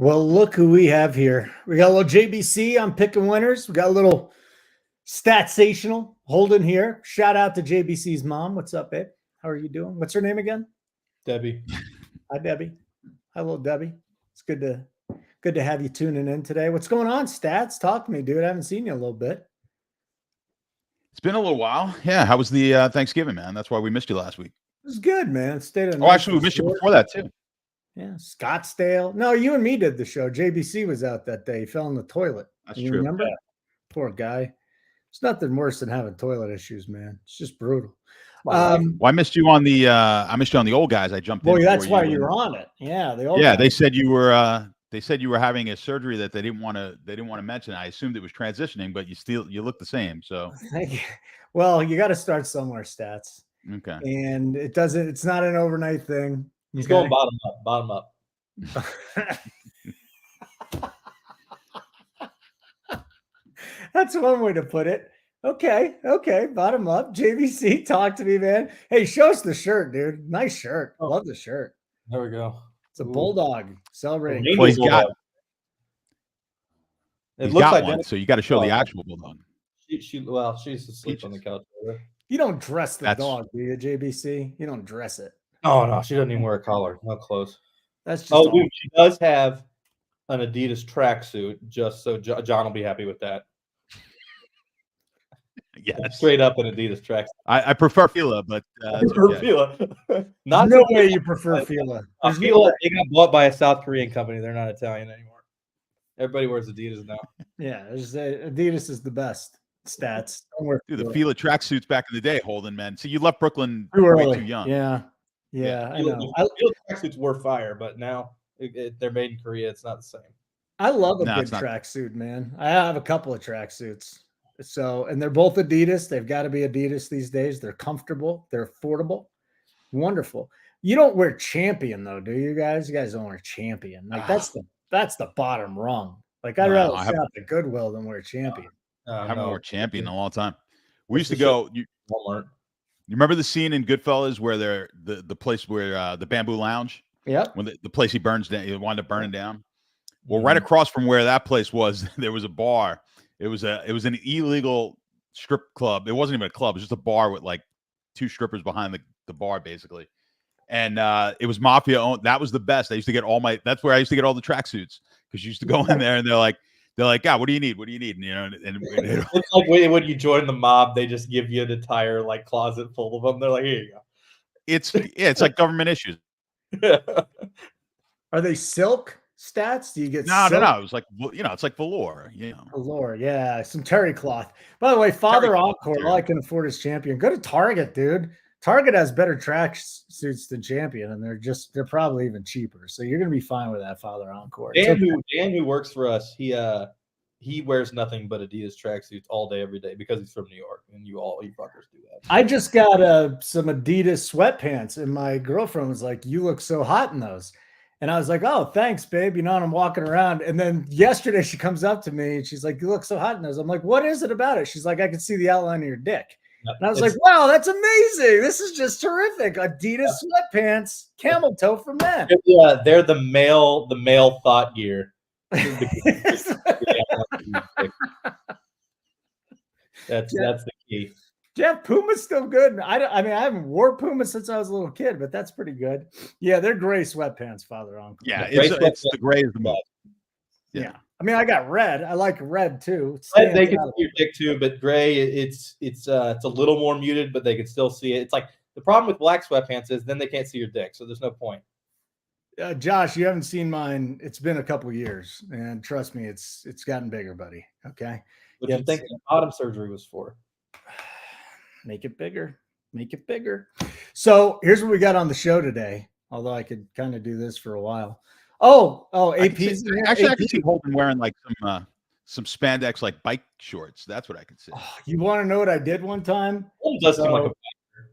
Well, look who we have here. We got a little JBC on picking winners. We got a little Statsational Holden here. Shout out to JBC's mom. What's up, babe? How are you doing? What's her name again? Debbie. Hi, Debbie. Hi, little Debbie. It's good to have you tuning in today. What's going on, Stats? Talk to me, dude. I haven't seen you in a little bit. It's been a little while. Yeah. How was the Thanksgiving, man? That's why we missed you last week. It was good, man. Actually, we missed you before that, too. Yeah, Scottsdale. No, you and me did the show. JBC was out that day. He fell in the toilet. That's you true. Remember? Yeah. Poor guy. It's nothing worse than having toilet issues, man. It's just brutal. Well, I missed you on the old guys. I jumped in. Well, that's why you were on it. Yeah, they said you were. They said you were having a surgery that they didn't want to mention. I assumed it was transitioning, but you look the same. So, well, you got to start somewhere, Stats. Okay. And it's not an overnight thing. He's going bottom up. That's one way to put it. Okay. Bottom up. JBC, talk to me, man. Hey, show us the shirt, dude. Nice shirt. I love the shirt. There we go. It's a bulldog celebrating. Well, he's got like one, so you got to show the actual bulldog. She's asleep on the couch. You don't dress the dog, do you, JBC? You don't dress it. Oh no, she doesn't even wear a collar. No clothes. That's just. Dude, she does have an Adidas tracksuit, just so John will be happy with that. Yes, straight up an Adidas tracksuit. I prefer Fila, but Fila. Not no way you prefer Fila. Fila, they got bought by a South Korean company. They're not Italian anymore. Everybody wears Adidas now. Yeah, Adidas is the best. Stats. Dude, the Fila tracksuits back in the day, Holden, man. So you left Brooklyn way too young. Yeah. I know. Fila tracksuits were fire, but now they're made in Korea. It's not the same. I love a good tracksuit, man. I have a couple of tracksuits. So, and they're both Adidas. They've got to be Adidas these days. They're comfortable. They're affordable. Wonderful. You don't wear Champion though, do you guys? You guys don't wear Champion. Like that's the bottom rung. Like I'd rather shop at Goodwill than wear Champion. I haven't worn Champion in a long time. We used to go. You remember the scene in Goodfellas where they're the place where the Bamboo Lounge? Yeah. When the place he wound up burning down. Well, right across from where that place was, there was a bar. It was an illegal strip club. It wasn't even a club. It was just a bar with like two strippers behind the bar, basically. And it was mafia owned. That was the best. I used to get that's where I used to get all the tracksuits because you used to go in there and they're like, God, what do you need? What do you need? And, you know, and it's like when you join the mob, they just give you an entire like closet full of them. They're like, here you go. It's like government issues. Are they silk? Stats? Do you get no? It was like, it's like velour. Velour, yeah, some terry cloth. By the way, Father Encore, all I can afford is Champion. Go to Target, dude. Target has better track suits than Champion, and they're probably even cheaper. So you're gonna be fine with that, Father Encore. Dan, who works for us, he wears nothing but Adidas tracksuits all day, every day because he's from New York, and you fuckers do that. I just got some Adidas sweatpants, and my girlfriend was like, "You look so hot in those." And I was like, "Oh, thanks, babe." You know, and I'm walking around. And then yesterday she comes up to me and she's like, "You look so hot in those." I'm like, "What is it about it?" She's like, "I can see the outline of your dick." And I was like, "Wow, that's amazing. This is just terrific. Adidas sweatpants, camel toe for men." Yeah, they're the male thought gear. That's the key. Jeff, Puma's still good. I mean, I haven't wore Puma since I was a little kid, but that's pretty good. Yeah, they're gray sweatpants, Father Uncle. Yeah, it's the gray is the most. Yeah. I mean, I got red. I like red too. Red, they can see your dick too, but gray, it's a little more muted, but they can still see it. It's like the problem with black sweatpants is then they can't see your dick, so there's no point. Josh, you haven't seen mine. It's been a couple years, and trust me, it's gotten bigger, buddy. Okay. What do you think the bottom surgery was for? Make it bigger. Make it bigger. So here's what we got on the show today. Although I could kind of do this for a while. AP's actually, I can see Holden wearing like some spandex like bike shorts. That's what I could see. You want to know what I did one time?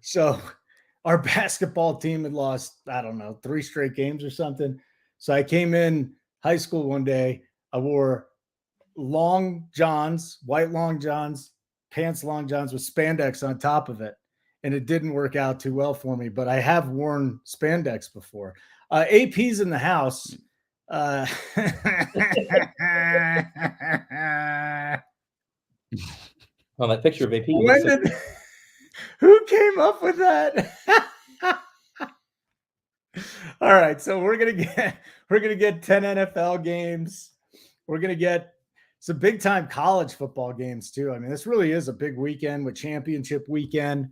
So our basketball team had lost, I don't know, 3 straight games or something. So I came in high school one day. I wore long johns, white long johns, pants long johns with spandex on top of it. And it didn't work out too well for me, but I have worn spandex before. AP's in the house. Uh, Oh, that picture of AP. when did who came up with that? All right, so we're gonna get 10 NFL games. We're gonna get some big time college football games too. I mean, this really is a big weekend with championship weekend.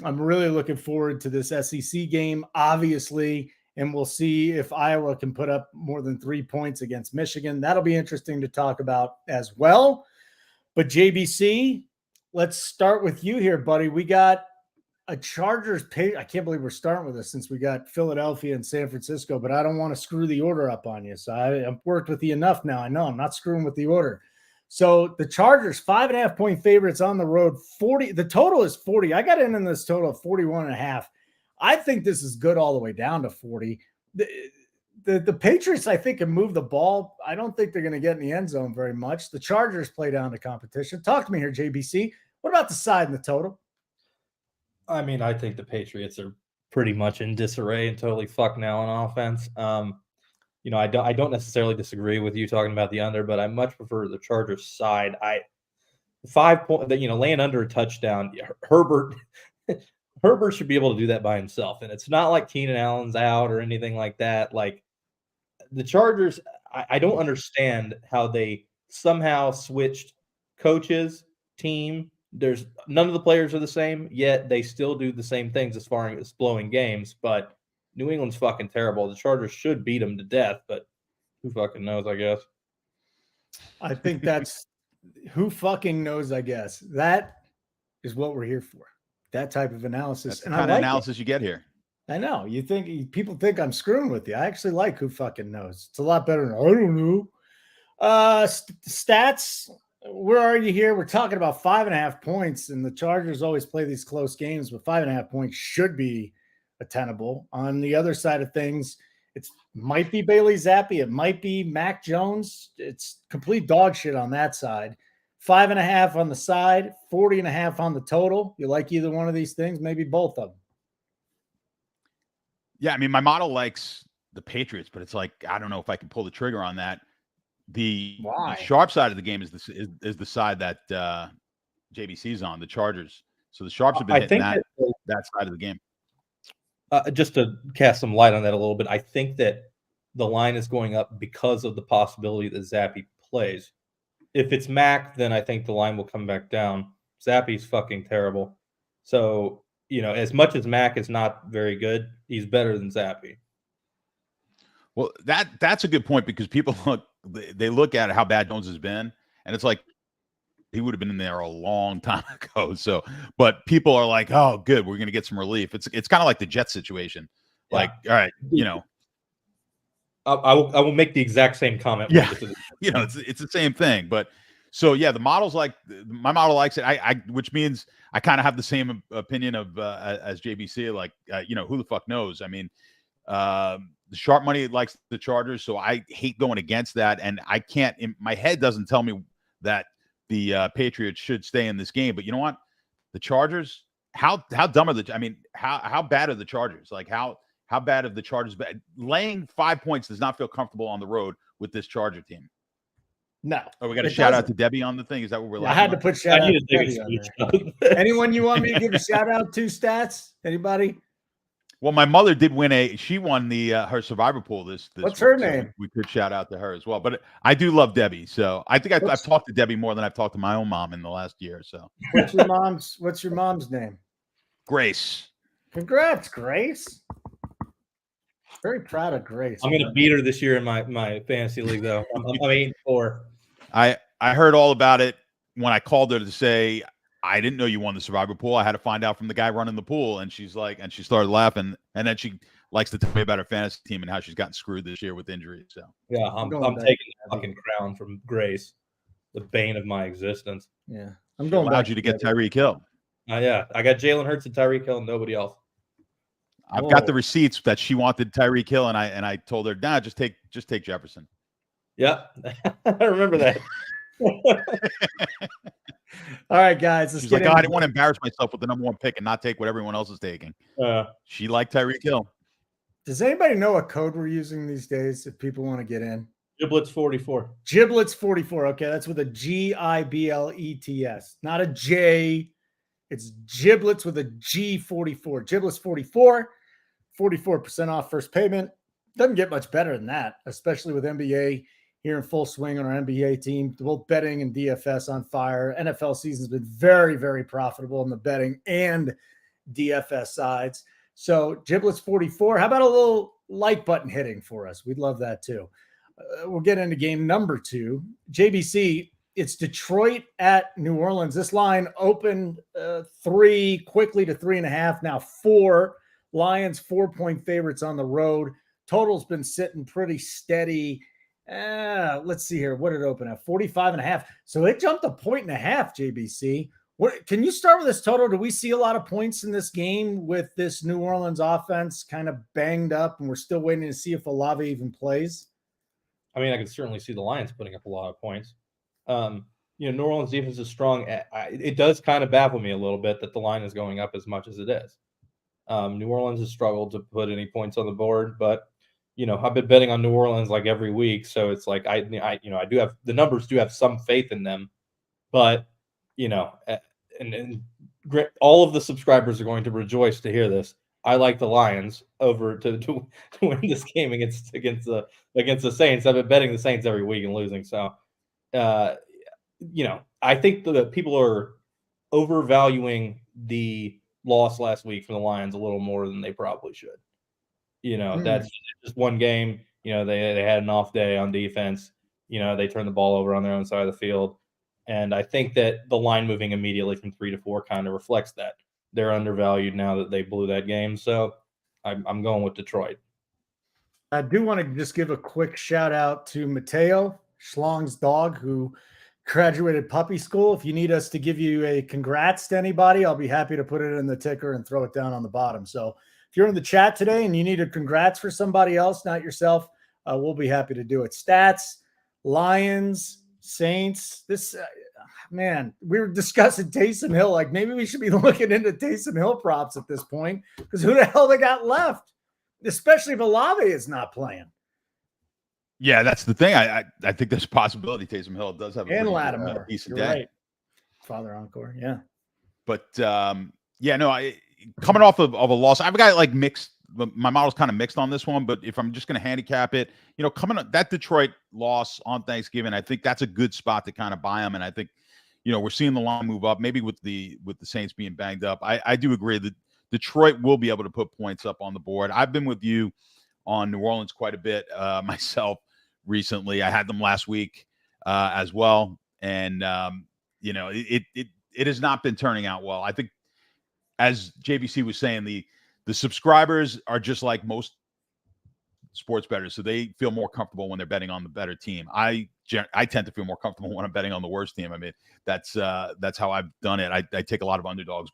I'm really looking forward to this SEC game, obviously, and we'll see if Iowa can put up more than 3 points against Michigan. That'll be interesting to talk about as well. But JBC, let's start with you here, buddy. We got a Chargers pay. I can't believe we're starting with this since we got Philadelphia and San Francisco, but I don't want to screw the order up on you. So I've worked with you enough now. I know I'm not screwing with the order. So the Chargers, 5.5-point favorites on the road, 40. The total is 40. I got in this total of 41.5. I think this is good all the way down to 40. The Patriots, I think, can move the ball. I don't think they're going to get in the end zone very much. The Chargers play down to competition. Talk to me here, JBC. What about the side and the total? I mean, I think the Patriots are pretty much in disarray and totally fucked now on offense. You know, I don't necessarily disagree with you talking about the under, but I much prefer the Chargers side. 5 point, you know, laying under a touchdown. Herbert should be able to do that by himself, and it's not like Keenan Allen's out or anything like that. Like the Chargers, I don't understand how they somehow switched coaches, team. There's none of the players are the same, yet they still do the same things as far as blowing games. But New England's fucking terrible. The Chargers should beat them to death, but who fucking knows, I guess. I think that's who fucking knows, I guess. That is what we're here for. That type of analysis. That's the kind of analysis you get here. I know. People think I'm screwing with you. I actually like who fucking knows. It's a lot better than I don't know. Stats. Where are you here? We're talking about 5.5 points, and the Chargers always play these close games, but 5.5 points should be attainable. On the other side of things, it might be Bailey Zappi. It might be Mac Jones. It's complete dog shit on that side. 5.5 on the side, 40.5 on the total. You like either one of these things? Maybe both of them. Yeah, I mean, my model likes the Patriots, but it's like, I don't know if I can pull the trigger on that. The sharp side of the game is the side that JBC's on, the Chargers. So the Sharps have been hitting that side of the game. Just to cast some light on that a little bit, I think that the line is going up because of the possibility that Zappi plays. If it's Mac, then I think the line will come back down. Zappi's fucking terrible. So, you know, as much as Mac is not very good, he's better than Zappi. Well, that's a good point, because people look at how bad Jones has been, and it's like he would have been in there a long time ago. So, but people are like, "Oh, good, we're going to get some relief." It's kind of like the Jets situation. Yeah. Like, all right, you know, I will make the exact same comment. Yeah, you know, it's the same thing. But so yeah, the model's like, my model likes it. Which means I kind of have the same opinion of as JBC. Like, you know, who the fuck knows? I mean, the sharp money likes the Chargers, so I hate going against that, and I can't. My head doesn't tell me that the Patriots should stay in this game. But you know what? The Chargers, how dumb are I mean, how bad are the Chargers? Like how bad are the Chargers? Laying 5 points does not feel comfortable on the road with this Charger team. No. Oh, we got a shout out to Debbie on the thing. Is that what we're like? I had to put shout out to Debbie on there. Anyone you want me to give a shout out to, Stats? Anybody? Well, my mother did win she won the her survivor pool this What's week, her so name? we could shout out to her as well. But I do love Debbie, so I think I've talked to Debbie more than I've talked to my own mom in the last year. So what's your mom's name? Grace. Congrats, Grace. Very proud of Grace. I'm gonna beat her this year in my fantasy league, though. I'm 8-4. I heard all about it when I called her to say, I didn't know you won the survivor pool. I had to find out from the guy running the pool. And she's like, and she started laughing. And then she likes to tell me about her fantasy team and how she's gotten screwed this year with injuries. So yeah, I'm taking the fucking crown from Grace, the bane of my existence. Yeah, I'm going. Allowed you to get Tyreek Hill. Yeah, I got Jalen Hurts and Tyreek Hill and nobody else. I've got the receipts that she wanted Tyreek Hill, and I told her, nah, just take Jefferson. Yeah, I remember that. All right, guys. She's like, I didn't want to embarrass myself with the number 1 pick and not take what everyone else is taking. She liked Tyreek Hill. Does anybody know what code we're using these days if people want to get in? Giblets 44. Giblets 44. Okay, that's with a Giblets, not a J. It's Giblets with a G44. Giblets 44, 44% off first payment. Doesn't get much better than that, especially with NBA here in full swing on our NBA team. Both betting and DFS on fire. NFL season's been very, very profitable in the betting and DFS sides. So Giblets 44. How about a little like button hitting for us? We'd love that too. We'll get into game number 2. JBC, it's Detroit at New Orleans. This line opened 3 quickly to 3.5. Now 4. Lions 4-point favorites on the road. Total's been sitting pretty steady. Let's see here. What did it open at? 45.5. So it jumped 1.5 points, JBC. What can you start with this total? Do we see a lot of points in this game with this New Orleans offense kind of banged up, and we're still waiting to see if Olave even plays? I mean, I can certainly see the Lions putting up a lot of points. New Orleans defense is strong. It does kind of baffle me a little bit that the line is going up as much as it is. New Orleans has struggled to put any points on the board, but I've been betting on New Orleans like every week, so it's like I do have the numbers do have some faith in them, but and all of the subscribers are going to rejoice to hear this. I like the Lions over to win this game against the Saints. I've been betting the Saints every week and losing. So, I think that people are overvaluing the loss last week from the Lions a little more than they probably should. That's just one game. They had an off day on defense. They turned the ball over on their own side of the field. And I think that the line moving immediately from 3 to 4 kind of reflects that. They're undervalued now that they blew that game. So I'm going with Detroit. I do want to just give a quick shout out to Mateo, Schlong's dog, who graduated puppy school. If you need us to give you a congrats to anybody, I'll be happy to put it in the ticker and throw it down on the bottom. So if you're in the chat today and you need a congrats for somebody else, not yourself, we'll be happy to do it. Stats, Lions, Saints. This man, we were discussing Taysom Hill. Like maybe we should be looking into Taysom Hill props at this point because who the hell they got left, especially if Olave is not playing. Yeah, that's the thing. I think there's a possibility Taysom Hill does have and a Lattimore. Decent You're day. right. Father Encore, yeah. But coming off of a loss, I've got like mixed. My model's kind of mixed on this one, but if I'm just going to handicap it, coming up that Detroit loss on Thanksgiving, I think that's a good spot to kind of buy them. And I think, we're seeing the line move up, maybe with the Saints being banged up. I do agree that Detroit will be able to put points up on the board. I've been with you on New Orleans quite a bit myself recently. I had them last week as well. And, it has not been turning out well. I think, as JBC was saying, the subscribers are just like most sports bettors, so they feel more comfortable when they're betting on the better team. I tend to feel more comfortable when I'm betting on the worst team. I mean, that's how I've done it. I take a lot of underdogs,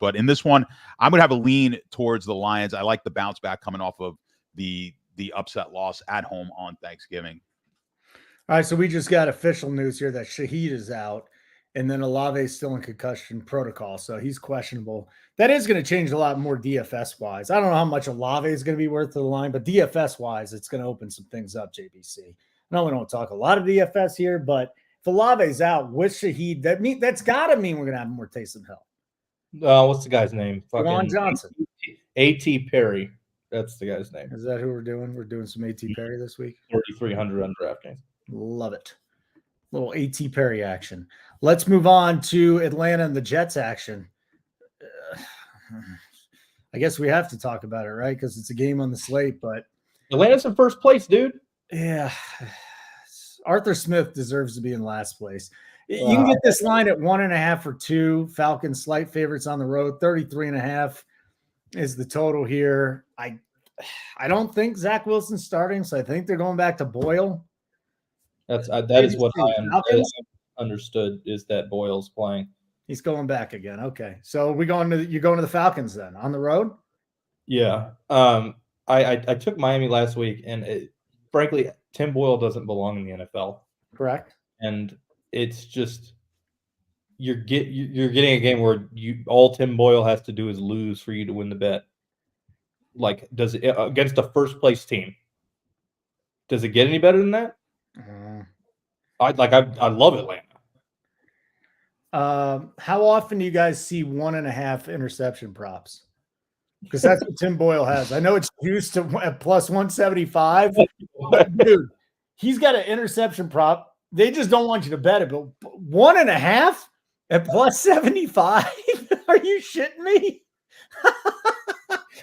but in this one, I'm gonna have a lean towards the Lions. I like the bounce back coming off of the upset loss at home on Thanksgiving. All right, so we just got official news here that Shaheed is out. And then Olave is still in concussion protocol, so he's questionable. That is going to change a lot more DFS-wise. I don't know how much Olave is going to be worth to the line, but DFS-wise, it's going to open some things up, JBC. I know we don't talk a lot of DFS here, but if Olave's out with Shaheed, that's got to mean we're going to have more Taysom Hill. What's the guy's name? Juwan Johnson. A.T. Perry. That's the guy's name. Is that who we're doing? We're doing some A.T. Perry this week? 4,300 on DraftKings. Love it. Little A.T. Perry action. Let's move on to Atlanta and the Jets action. I guess we have to talk about it, right? Because it's a game on the slate, but Atlanta's in first place, dude. Yeah. Arthur Smith deserves to be in last place. You can get this line at 1.5 or 2. Falcons slight favorites on the road. 33.5 is the total here. I don't think Zach Wilson's starting, so I think they're going back to Boyle. That is what I understood is that Boyle's playing. He's going back again. Okay, so you're going to the Falcons then on the road? Yeah. I took Miami last week, and frankly, Tim Boyle doesn't belong in the NFL. Correct. And it's just you're getting a game where all Tim Boyle has to do is lose for you to win the bet. Like, does it against a first place team? Does it get any better than that? I love Atlanta. How often do you guys see 1.5 interception props? Because that's what Tim Boyle has. I know it's used to at plus 175, but dude, he's got an interception prop. They just don't want you to bet it, but 1.5 at plus 75. Are you shitting me?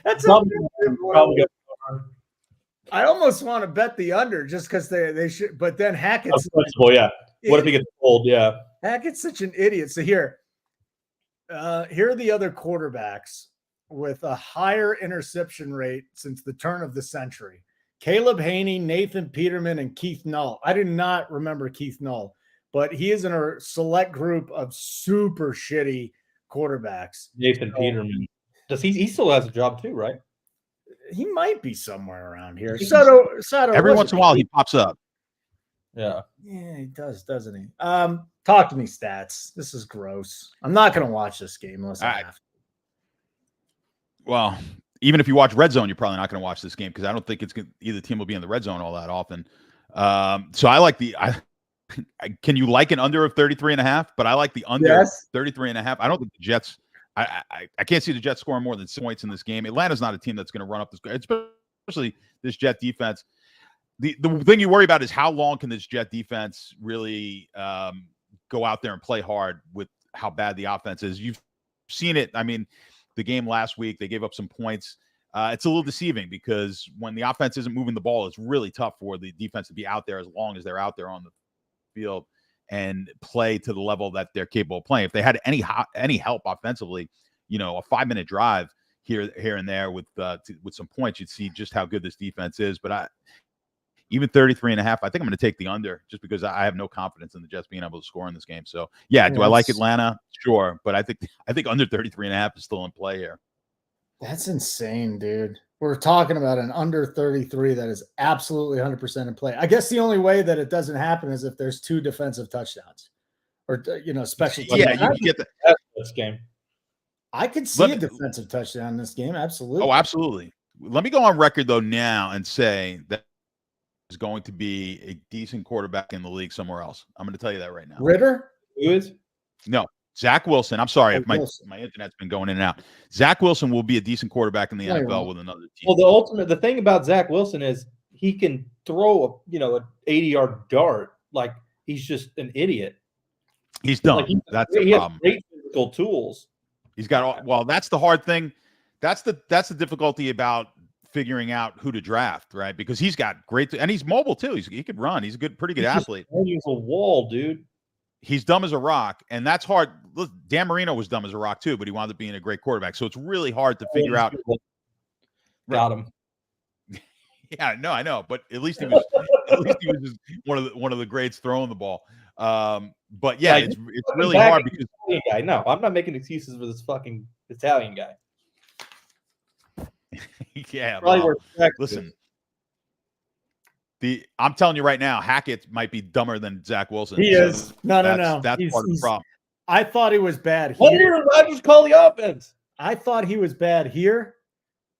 That's probably I almost want to bet the under just because they should, but then Hackett's yeah. What if he gets pulled? Yeah. Hackett's such an idiot. So here are the other quarterbacks with a higher interception rate since the turn of the century. Caleb Haney, Nathan Peterman, and Keith Null. I do not remember Keith Null, but he is in a select group of super shitty quarterbacks. Nathan Peterman. Does he still has a job too, right? He might be somewhere around here. Soto every once in a while he pops up. Yeah. Yeah, he does, doesn't he? Talk to me, stats. This is gross. I'm not going to watch this game unless I have to. Well, even if you watch Red Zone, you're probably not going to watch this game because I don't think either team will be in the Red Zone all that often. So I like can you like an under of 33.5? But I like the under 33.5. I don't think the Jets. I can't see the Jets scoring more than 6 points in this game. Atlanta's not a team that's going to run up this, especially this Jet defense. The thing you worry about is how long can this Jet defense really go out there and play hard with how bad the offense is. You've seen it. I mean, the game last week, they gave up some points. It's a little deceiving because when the offense isn't moving the ball, it's really tough for the defense to be out there as long as they're out there on the field and play to the level that they're capable of playing. If they had any help offensively, a 5-minute drive here and there with some points, you'd see just how good this defense is. But even 33.5, I think I'm going to take the under just because I have no confidence in the Jets being able to score in this game. So yeah, do I like Atlanta? Sure. But I think under 33.5 is still in play here. That's insane, dude. We're talking about an under 33 that is absolutely 100% in play. I guess the only way that it doesn't happen is if there's 2 defensive touchdowns or, special. Yeah, you get this game. I could see a defensive touchdown in this game. Absolutely. Oh, absolutely. Let me go on record, though, now and say that is going to be a decent quarterback in the league somewhere else. I'm going to tell you that right now. Ritter? Who is? No. Zach Wilson. I'm sorry if my internet's been going in and out. Zach Wilson will be a decent quarterback in the NFL with another team. Well, the thing about Zach Wilson is he can throw an 80-yard dart. Like, he's just an idiot. He's dumb. That's the problem. He has great physical tools. He's got that's the hard thing. That's the difficulty about figuring out who to draft, right? Because he's got and he's mobile too. He could run. He's a pretty good athlete. He's a wall, dude. He's dumb as a rock, and that's hard. Look, Dan Marino was dumb as a rock too, but he wound up being a great quarterback. So it's really hard to figure out. Got him. Yeah, no, I know, but at least he was just one of the greats throwing the ball. But yeah, it's really hard because guy. No, I'm not making excuses for this fucking Italian guy. Yeah, well, listen. I'm telling you right now, Hackett might be dumber than Zach Wilson. He is. No. That's part of the problem. I thought he was bad here. What did Rodgers call the offense? I thought he was bad here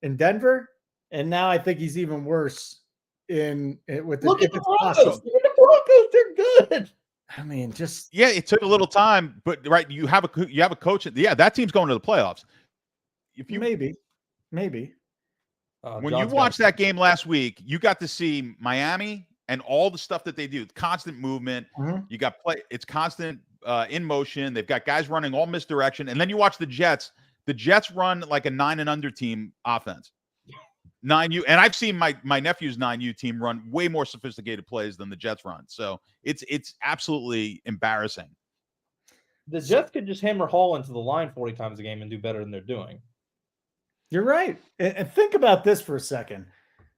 in Denver, and now I think he's even worse with the Look at the Broncos. Look at the Broncos. They're good. I mean, it took a little time, but right, you have a coach. Yeah, that team's going to the playoffs. If you maybe. When you watched that game last week, you got to see Miami and all the stuff that they do. Constant movement. Mm-hmm. You got play. It's constant in motion. They've got guys running all misdirection. And then you watch the Jets. The Jets run like a 9 and under team offense. 9U. And I've seen my nephew's 9U team run way more sophisticated plays than the Jets run. So it's absolutely embarrassing. The Jets could just hammer Hall into the line 40 times a game and do better than they're doing. You're right. And think about this for a second.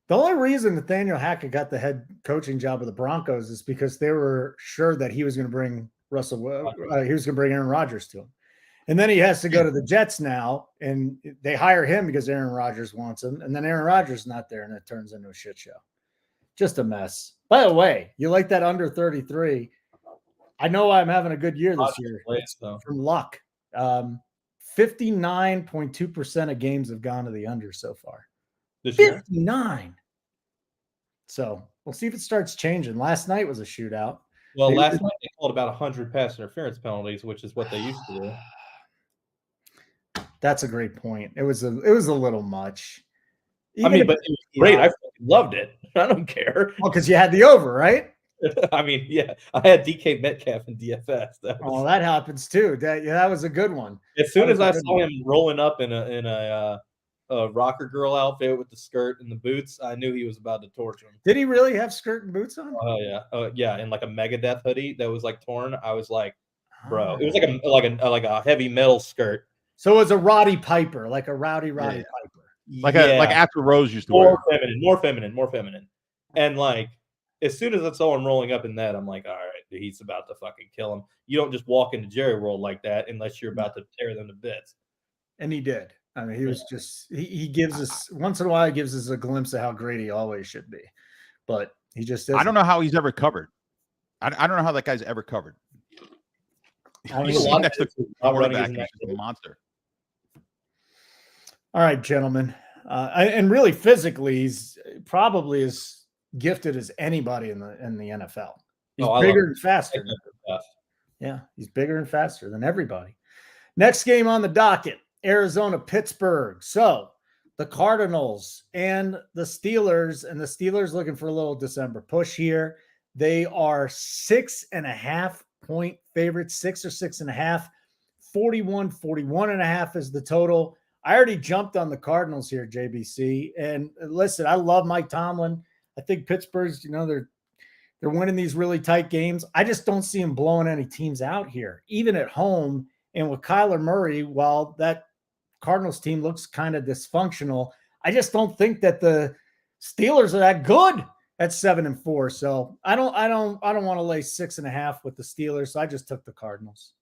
The only reason Nathaniel Hackett got the head coaching job of the Broncos is because they were sure that he was going to bring he was going to bring Aaron Rodgers to him. And then he has to go to the Jets now, and they hire him because Aaron Rodgers wants him. And then Aaron Rodgers is not there, and it turns into a shit show. Just a mess. By the way, you like that under 33. I know I'm having a good year this year. From luck. 59.2% of games have gone to the under so far. this year. 59. So we'll see if it starts changing. Last night was a shootout. Well, last night they called about 100 pass interference penalties, which is what they used to do. That's a great point. It was a little much. But it was great. I loved it. I don't care. Well, because you had the over, right? I mean, yeah, I had DK Metcalf in DFS. That happens too. That was a good one. As soon as I saw him rolling up in a rocker girl outfit with the skirt and the boots, I knew he was about to torch him. Did he really have skirt and boots on? Oh yeah, yeah, and like a Megadeth hoodie that was like torn. I was like, bro, it was like a heavy metal skirt. So it was a Roddy Piper, like a rowdy Piper, like after Rose used to wear. More feminine, and like as soon as I saw him rolling up in that, I'm like, all right, dude, he's about to fucking kill him. You don't just walk into Jerry World like that unless you're about to tear them to bits. And he did. I mean, he was just he gives us once in a while. He gives us a glimpse of how great he always should be, but he just isn't. I don't know how he's ever covered. I don't know how that guy's ever covered. You see next to quarterback, he's just a monster. All right, gentlemen, and really physically, he's probably as gifted as anybody in the NFL. He's bigger and faster. Yeah, he's bigger and faster than everybody. Next game on the docket. Arizona, Pittsburgh. So the Cardinals and the Steelers looking for a little December push here. They are 6.5 point favorites, 6 or 6.5, 41.5 is the total. I already jumped on the Cardinals here, JBC. And listen, I love Mike Tomlin. I think Pittsburgh's, they're winning these really tight games. I just don't see him blowing any teams out here, even at home. And with Kyler Murray, while that Cardinals team looks kind of dysfunctional, I just don't think that the Steelers are that good at 7-4. So I don't want to lay 6.5 with the Steelers. So I just took the Cardinals.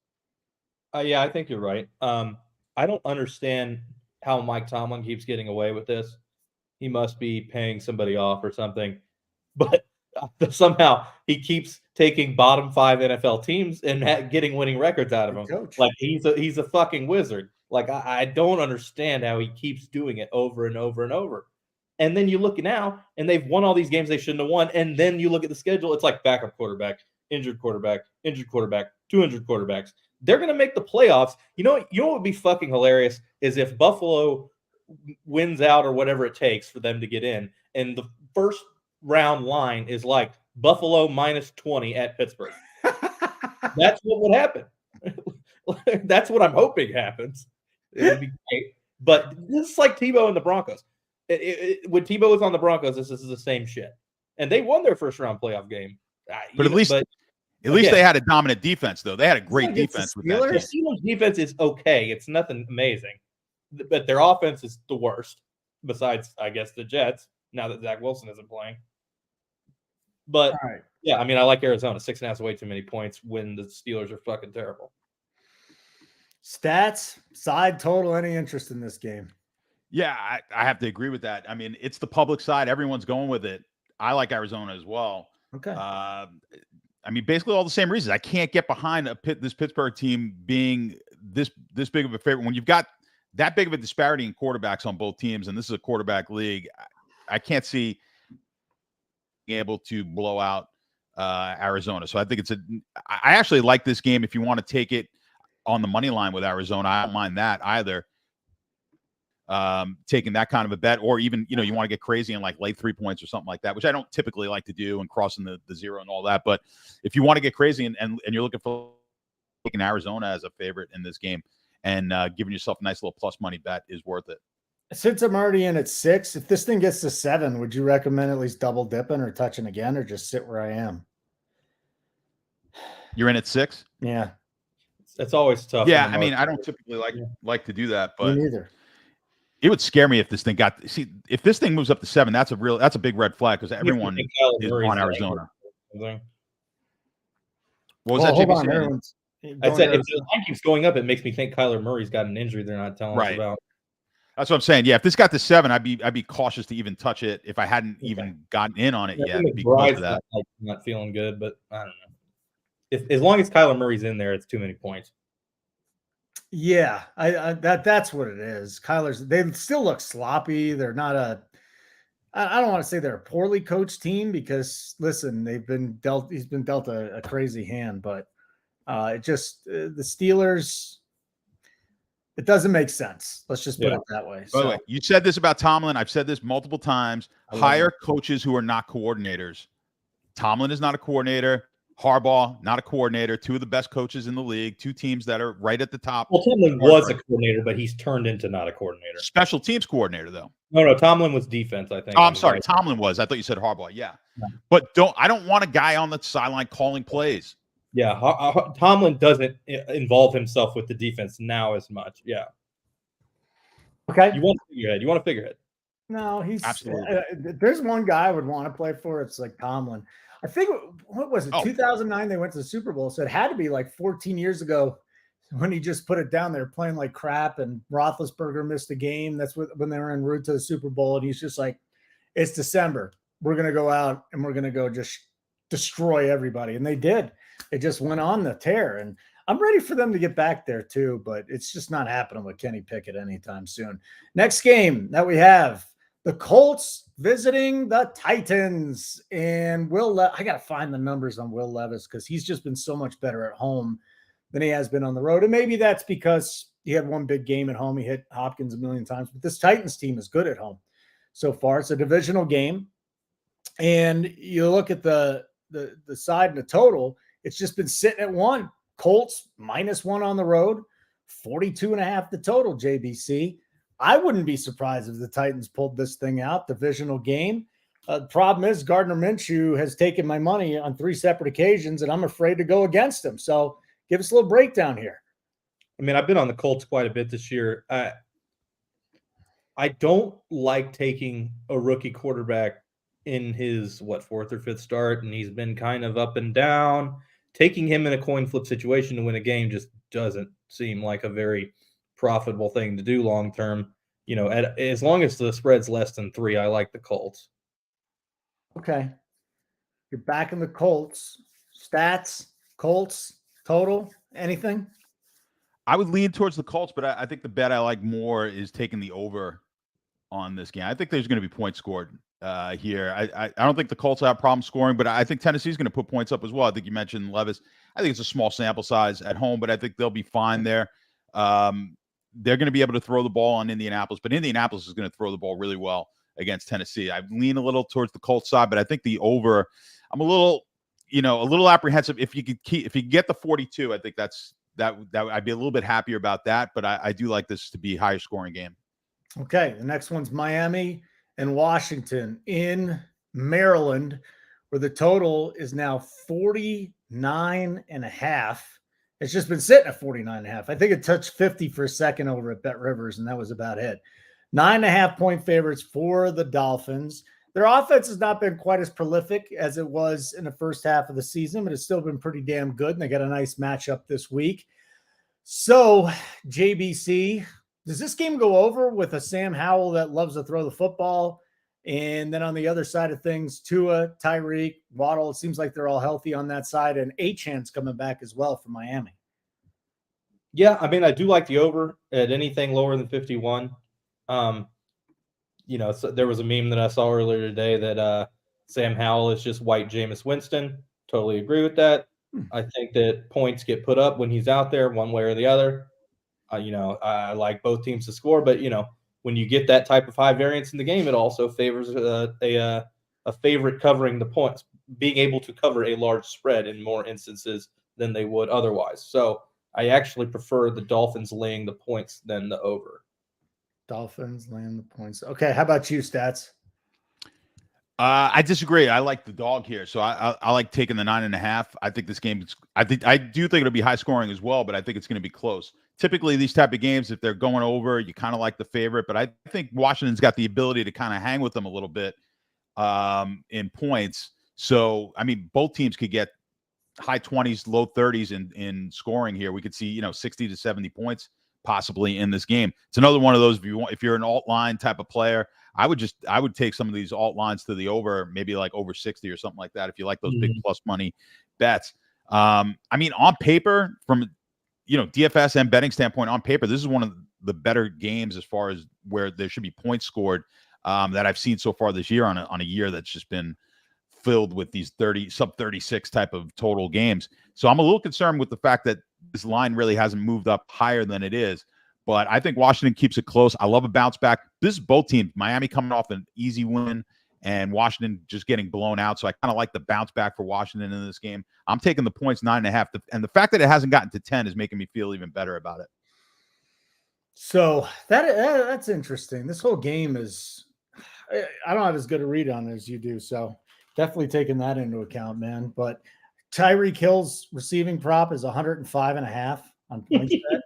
Yeah, I think you're right. I don't understand how Mike Tomlin keeps getting away with this. He must be paying somebody off or something, but somehow he keeps taking bottom 5 NFL teams and getting winning records out of them. Coach. Like he's a fucking wizard. Like I don't understand how he keeps doing it over and over and over. And then you look now, and they've won all these games they shouldn't have won. And then you look at the schedule, it's like backup quarterback, injured quarterback, 200 quarterbacks. They're going to make the playoffs. You know what would be fucking hilarious is if Buffalo wins out or whatever it takes for them to get in, and the first round line is like Buffalo -20 at Pittsburgh. That's what would happen. That's what I'm hoping happens. It would be great. But this is like Tebow and the Broncos. When Tebow was on the Broncos, this is the same shit. And they won their first round playoff game. But at least they had a dominant defense, though. They had a great defense with that. The Steelers' defense is okay. It's nothing amazing. But their offense is the worst, besides, I guess, the Jets, now that Zach Wilson isn't playing. But, yeah, I mean, I like Arizona. 6.5 is way too many points when the Steelers are fucking terrible. Stats, side total, any interest in this game? Yeah, I have to agree with that. I mean, it's the public side. Everyone's going with it. I like Arizona as well. Okay. I mean, basically all the same reasons. I can't get behind this Pittsburgh team being this big of a favorite. When you've got that big of a disparity in quarterbacks on both teams, and this is a quarterback league, I can't see being able to blow out Arizona. So I think I actually like this game if you want to take it on the money line with Arizona. I don't mind that either. Taking that kind of a bet, or even, you want to get crazy and like lay 3 points or something like that, which I don't typically like to do, and crossing the zero and all that. But if you want to get crazy and you're looking for taking Arizona as a favorite in this game and giving yourself a nice little plus money bet is worth it. Since I'm already in at 6, if this thing gets to 7, would you recommend at least double dipping or touching again, or just sit where I am? You're in at 6? Yeah. It's always tough. Yeah, I mean, I don't typically like to do that, but me neither. It would scare me if this thing if this thing moves up to 7, that's a big red flag, because everyone is on Arizona. What was that, JBC? I said if the line keeps going up, it makes me think Kyler Murray's got an injury they're not telling us about. That's what I'm saying. Yeah, if this got to 7, I'd be cautious to even touch it if I hadn't even gotten in on it yet. Because of that. Not feeling good, but I don't know. As long as Kyler Murray's in there, it's too many points. Yeah, that's what it is. They still look sloppy. They're not I don't want to say they're a poorly coached team because listen, he's been dealt a crazy hand, but the Steelers, it doesn't make sense. Let's just put it that way. By the way, you said this about Tomlin. I've said this multiple times. Hire coaches who are not coordinators. Tomlin is not a coordinator. Harbaugh, not a coordinator. Two of the best coaches in the league. Two teams that are right at the top. Well, Tomlin was a coordinator, but he's turned into not a coordinator. Special teams coordinator, though. No, Tomlin was defense, I think. Oh, I'm sorry. Tomlin was. I thought you said Harbaugh. Yeah. But I don't want a guy on the sideline calling plays. Yeah, Tomlin doesn't involve himself with the defense now as much. Yeah. Okay. You want a figurehead. You want a figurehead. No, he's absolutely. There's one guy I would want to play for. It's like Tomlin. I think, what was it? 2009, they went to the Super Bowl. So it had to be like 14 years ago when he just put it down there playing like crap and Roethlisberger missed a game. That's when they were en route to the Super Bowl. And he's just like, it's December. We're going to go out and we're going to go just destroy everybody. And they did. It just went on the tear. And I'm ready for them to get back there too, but it's just not happening with Kenny Pickett anytime soon. Next game that we have, the Colts visiting the Titans, and I got to find the numbers on Will Levis because he's just been so much better at home than he has been on the road. And maybe that's because he had one big game at home. He hit Hopkins a million times, but this Titans team is good at home so far. It's a divisional game. And you look at the side and the total, it's just been sitting at 1. Colts -1 on the road, 42.5 the total, JBC. I wouldn't be surprised if the Titans pulled this thing out, divisional game. The problem is Gardner Minshew has taken my money on 3 separate occasions, and I'm afraid to go against him. So give us a little breakdown here. I mean, I've been on the Colts quite a bit this year. I don't like taking a rookie quarterback in his, 4th or 5th start, and he's been kind of up and down. Taking him in a coin flip situation to win a game just doesn't seem like a very profitable thing to do long term. You know, as long as the spread's less than 3, I like the Colts. Okay. You're back in the Colts. Stats, Colts, total, anything? I would lean towards the Colts, but I think the bet I like more is taking the over on this game. I think there's going to be points scored here. I don't think the Colts have problem scoring, but I think Tennessee's going to put points up as well. I think you mentioned Levis. I think it's a small sample size at home, but I think they'll be fine there. They're going to be able to throw the ball on Indianapolis, but Indianapolis is going to throw the ball really well against Tennessee. I lean a little towards the Colts side, but I think the over, I'm a little apprehensive. If you could get the 42, I think that I'd be a little bit happier about that, but I do like this to be a higher scoring game. Okay. The next one's Miami and Washington in Maryland, where the total is now 49.5. It's just been sitting at 49.5. I think it touched 50 for a second over at Bet Rivers, and that was about it. 9.5-point favorites for the Dolphins. Their offense has not been quite as prolific as it was in the first half of the season, but it's still been pretty damn good, and they got a nice matchup this week. So, JBC, does this game go over with a Sam Howell that loves to throw the football? And then on the other side of things, Tua, Tyreek, Waddle, it seems like they're all healthy on that side, and Achane coming back as well for Miami. Yeah, I mean, I do like the over at anything lower than 51. So there was a meme that I saw earlier today that Sam Howell is just white Jameis Winston. Totally agree with that. I think that points get put up when he's out there one way or the other. I like both teams to score, but, when you get that type of high variance in the game, it also favors a favorite covering the points, being able to cover a large spread in more instances than they would otherwise. So I actually prefer the Dolphins laying the points than the over. Dolphins laying the points. Okay, how about you, Stats? I disagree. I like the dog here, so I like taking the 9.5. I think this game I do think it'll be high scoring as well, but I think it's going to be close. Typically, these type of games, if they're going over, you kind of like the favorite, but I think Washington's got the ability to kind of hang with them a little bit in points. So, I mean, both teams could get high 20s, low 30s in scoring here. We could see 60 to 70 points possibly in this game. It's another one of those. If you're an alt line type of player, I would take some of these alt lines to the over, maybe like over 60 or something like that. If you like those big plus money bets. I mean, on paper, from DFS and betting standpoint, on paper, this is one of the better games as far as where there should be points scored. that I've seen so far this year on a year that's just been filled with these sub 36 type of total games. So I'm a little concerned with the fact that this line really hasn't moved up higher than it is. But I think Washington keeps it close. I love a bounce back. This is both teams. Miami coming off an easy win and Washington just getting blown out. So I kind of like the bounce back for Washington in this game. I'm taking the points 9.5. And the fact that it hasn't gotten to 10 is making me feel even better about it. So that's interesting. This whole game is, I don't have as good a read on it as you do. So definitely taking that into account, man. But Tyreek Hill's receiving prop is 105.5 on PointsBet.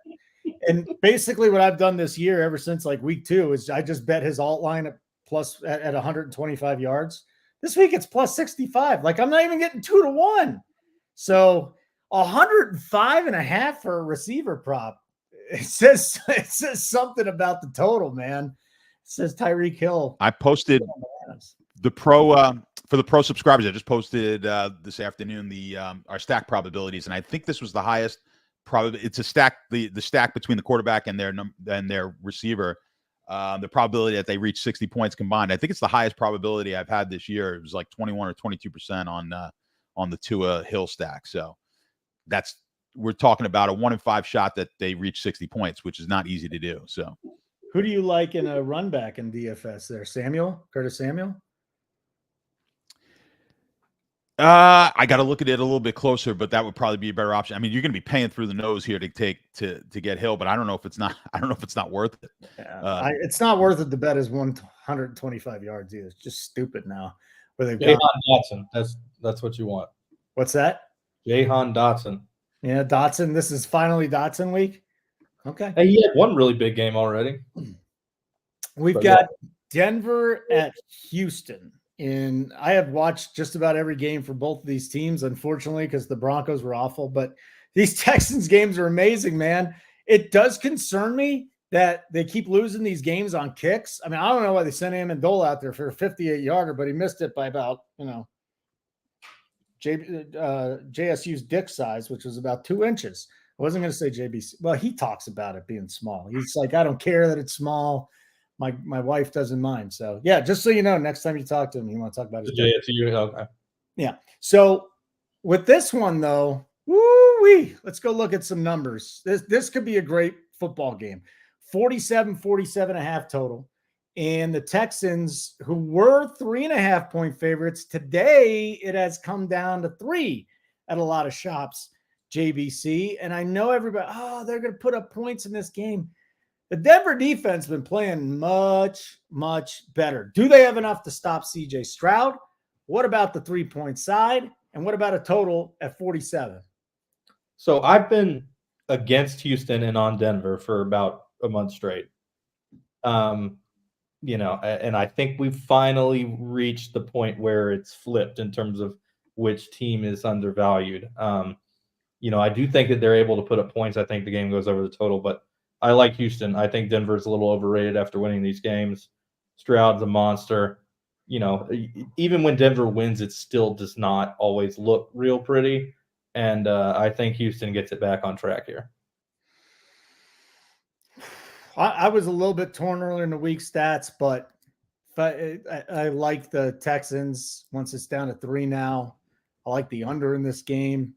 And basically what I've done this year ever since like week 2 is I just bet his alt line at 125 yards. This week it's plus 65. Like I'm not even getting 2-1. So 105.5 for a receiver prop. It says something about the total, man. It says Tyreek Hill. I posted the pro for the pro subscribers. I just posted this afternoon our stack probabilities, and I think this was the highest. Probably it's a stack, the stack between the quarterback and their receiver. The probability that they reach 60 points combined. I think it's the highest probability I've had this year. It was like 21 or 22% on the Tua Hill stack. So we're talking about a 1 in 5 shot that they reach 60 points, which is not easy to do. So who do you like in a run back in DFS there? Curtis Samuel? I got to look at it a little bit closer, but that would probably be a better option. I mean, you're going to be paying through the nose here to get Hill, but I don't know if it's not worth it. Yeah, it's not worth it to bet his 125 yards either. It's just stupid now. Where Jahan Dotson. That's what you want. What's that? Jahan Dotson. Yeah, Dotson. This is finally Dotson week. Okay. Hey, he had one really big game already. We've got Denver at Houston. And I have watched just about every game for both of these teams, unfortunately, because the Broncos were awful. But these Texans games are amazing, man. It does concern me that they keep losing these games on kicks. I mean, I don't know why they sent Amendola out there for a 58-yarder, but he missed it by about, JSU's dick size, which was about 2 inches. I wasn't going to say JBC. Well, he talks about it being small. He's like, I don't care that it's small. My wife doesn't mind. So, yeah, just so you know, next time you talk to him, you want to talk about his JSU. Okay. Yeah. So with this one, though, woo-wee, let's go look at some numbers. This could be a great football game. 47.5 total. And the Texans, who were 3.5-point favorites, today it has come down to 3 at a lot of shops, JBC. And I know everybody, they're going to put up points in this game. The Denver defense has been playing much, much better. Do they have enough to stop CJ Stroud? What about the 3-point side? And what about a total at 47? So I've been against Houston and on Denver for about a month straight. And I think we've finally reached the point where it's flipped in terms of which team is undervalued. I do think that they're able to put up points. I think the game goes over the total, but I like Houston. I think Denver's a little overrated after winning these games. Stroud's a monster. Even when Denver wins, it still does not always look real pretty. And I think Houston gets it back on track here. I was a little bit torn earlier in the week stats, but I like the Texans once it's down to 3 now. I like the under in this game.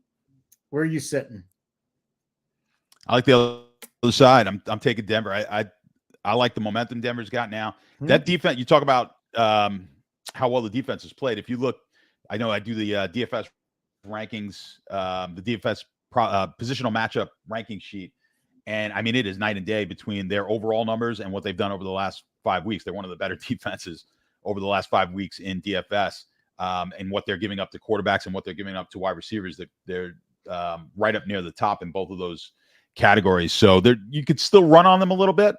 Where are you sitting? I like the other side. I'm taking Denver. I like the momentum Denver's got now. That defense, you talk about how well the defense has played. If you look, I know I do the DFS rankings, the DFS positional matchup ranking sheet. And I mean, it is night and day between their overall numbers and what they've done over the last 5 weeks. They're one of the better defenses over the last 5 weeks in DFS, and what they're giving up to quarterbacks and what they're giving up to wide receivers. They're right up near the top in both of those categories. So you could still run on them a little bit.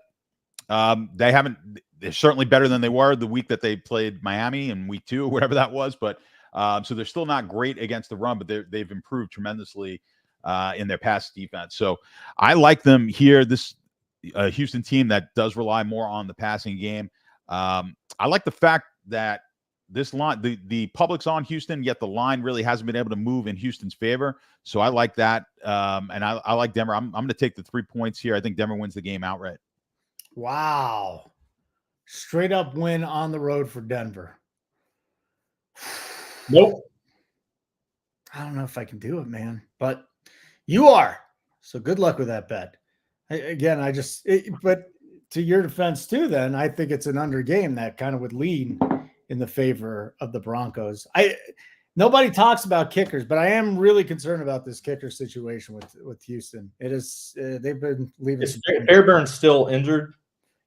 They're certainly better than they were the week that they played Miami in week 2 or whatever that was. But so they're still not great against the run, but they've improved tremendously in their pass defense. So I like them here. This Houston team that does rely more on the passing game. I like the fact that this line, the public's on Houston, yet the line really hasn't been able to move in Houston's favor. So I like that. And I like Denver. I'm going to take the 3 points here. I think Denver wins the game outright. Wow. straight up win on the road for Denver. Nope. I don't know if I can do it, man, but you are. So good luck with that bet. But to your defense too, then I think it's an under game that kind of would lean in the favor of the Broncos. Nobody talks about kickers, but I am really concerned about this kicker situation with Houston. It is they've been leaving. Is Fairbairn's still injured?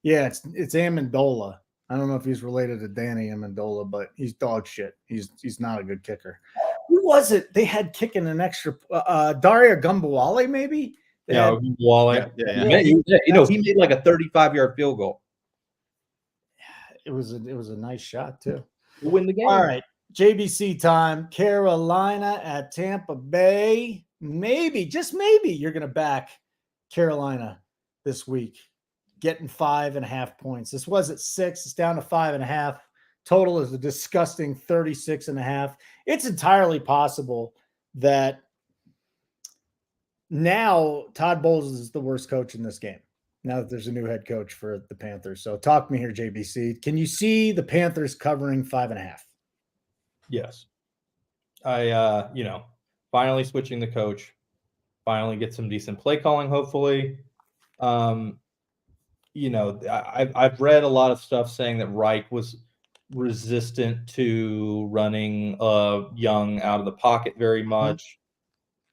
Yeah, it's Amendola. I don't know if he's related to Danny Amendola, but he's dog shit. He's not a good kicker. Who was it? They had kicking an extra Daria Gumbawale, maybe? Gumbawale. Yeah. He made like a 35-yard field goal. It was a nice shot too. We'll win the game. All right. JBC time. Carolina at Tampa Bay. Maybe, just maybe, you're going to back Carolina this week, getting 5.5 points. This was at 6. It's down to 5.5. Total is a disgusting 36.5. It's entirely possible that now Todd Bowles is the worst coach in this game, now that there's a new head coach for the Panthers. So talk to me here, JBC. Can you see the Panthers covering 5.5? Yes. I finally switching the coach, finally get some decent play calling, hopefully. I've read a lot of stuff saying that Reich was resistant to running Young out of the pocket very much,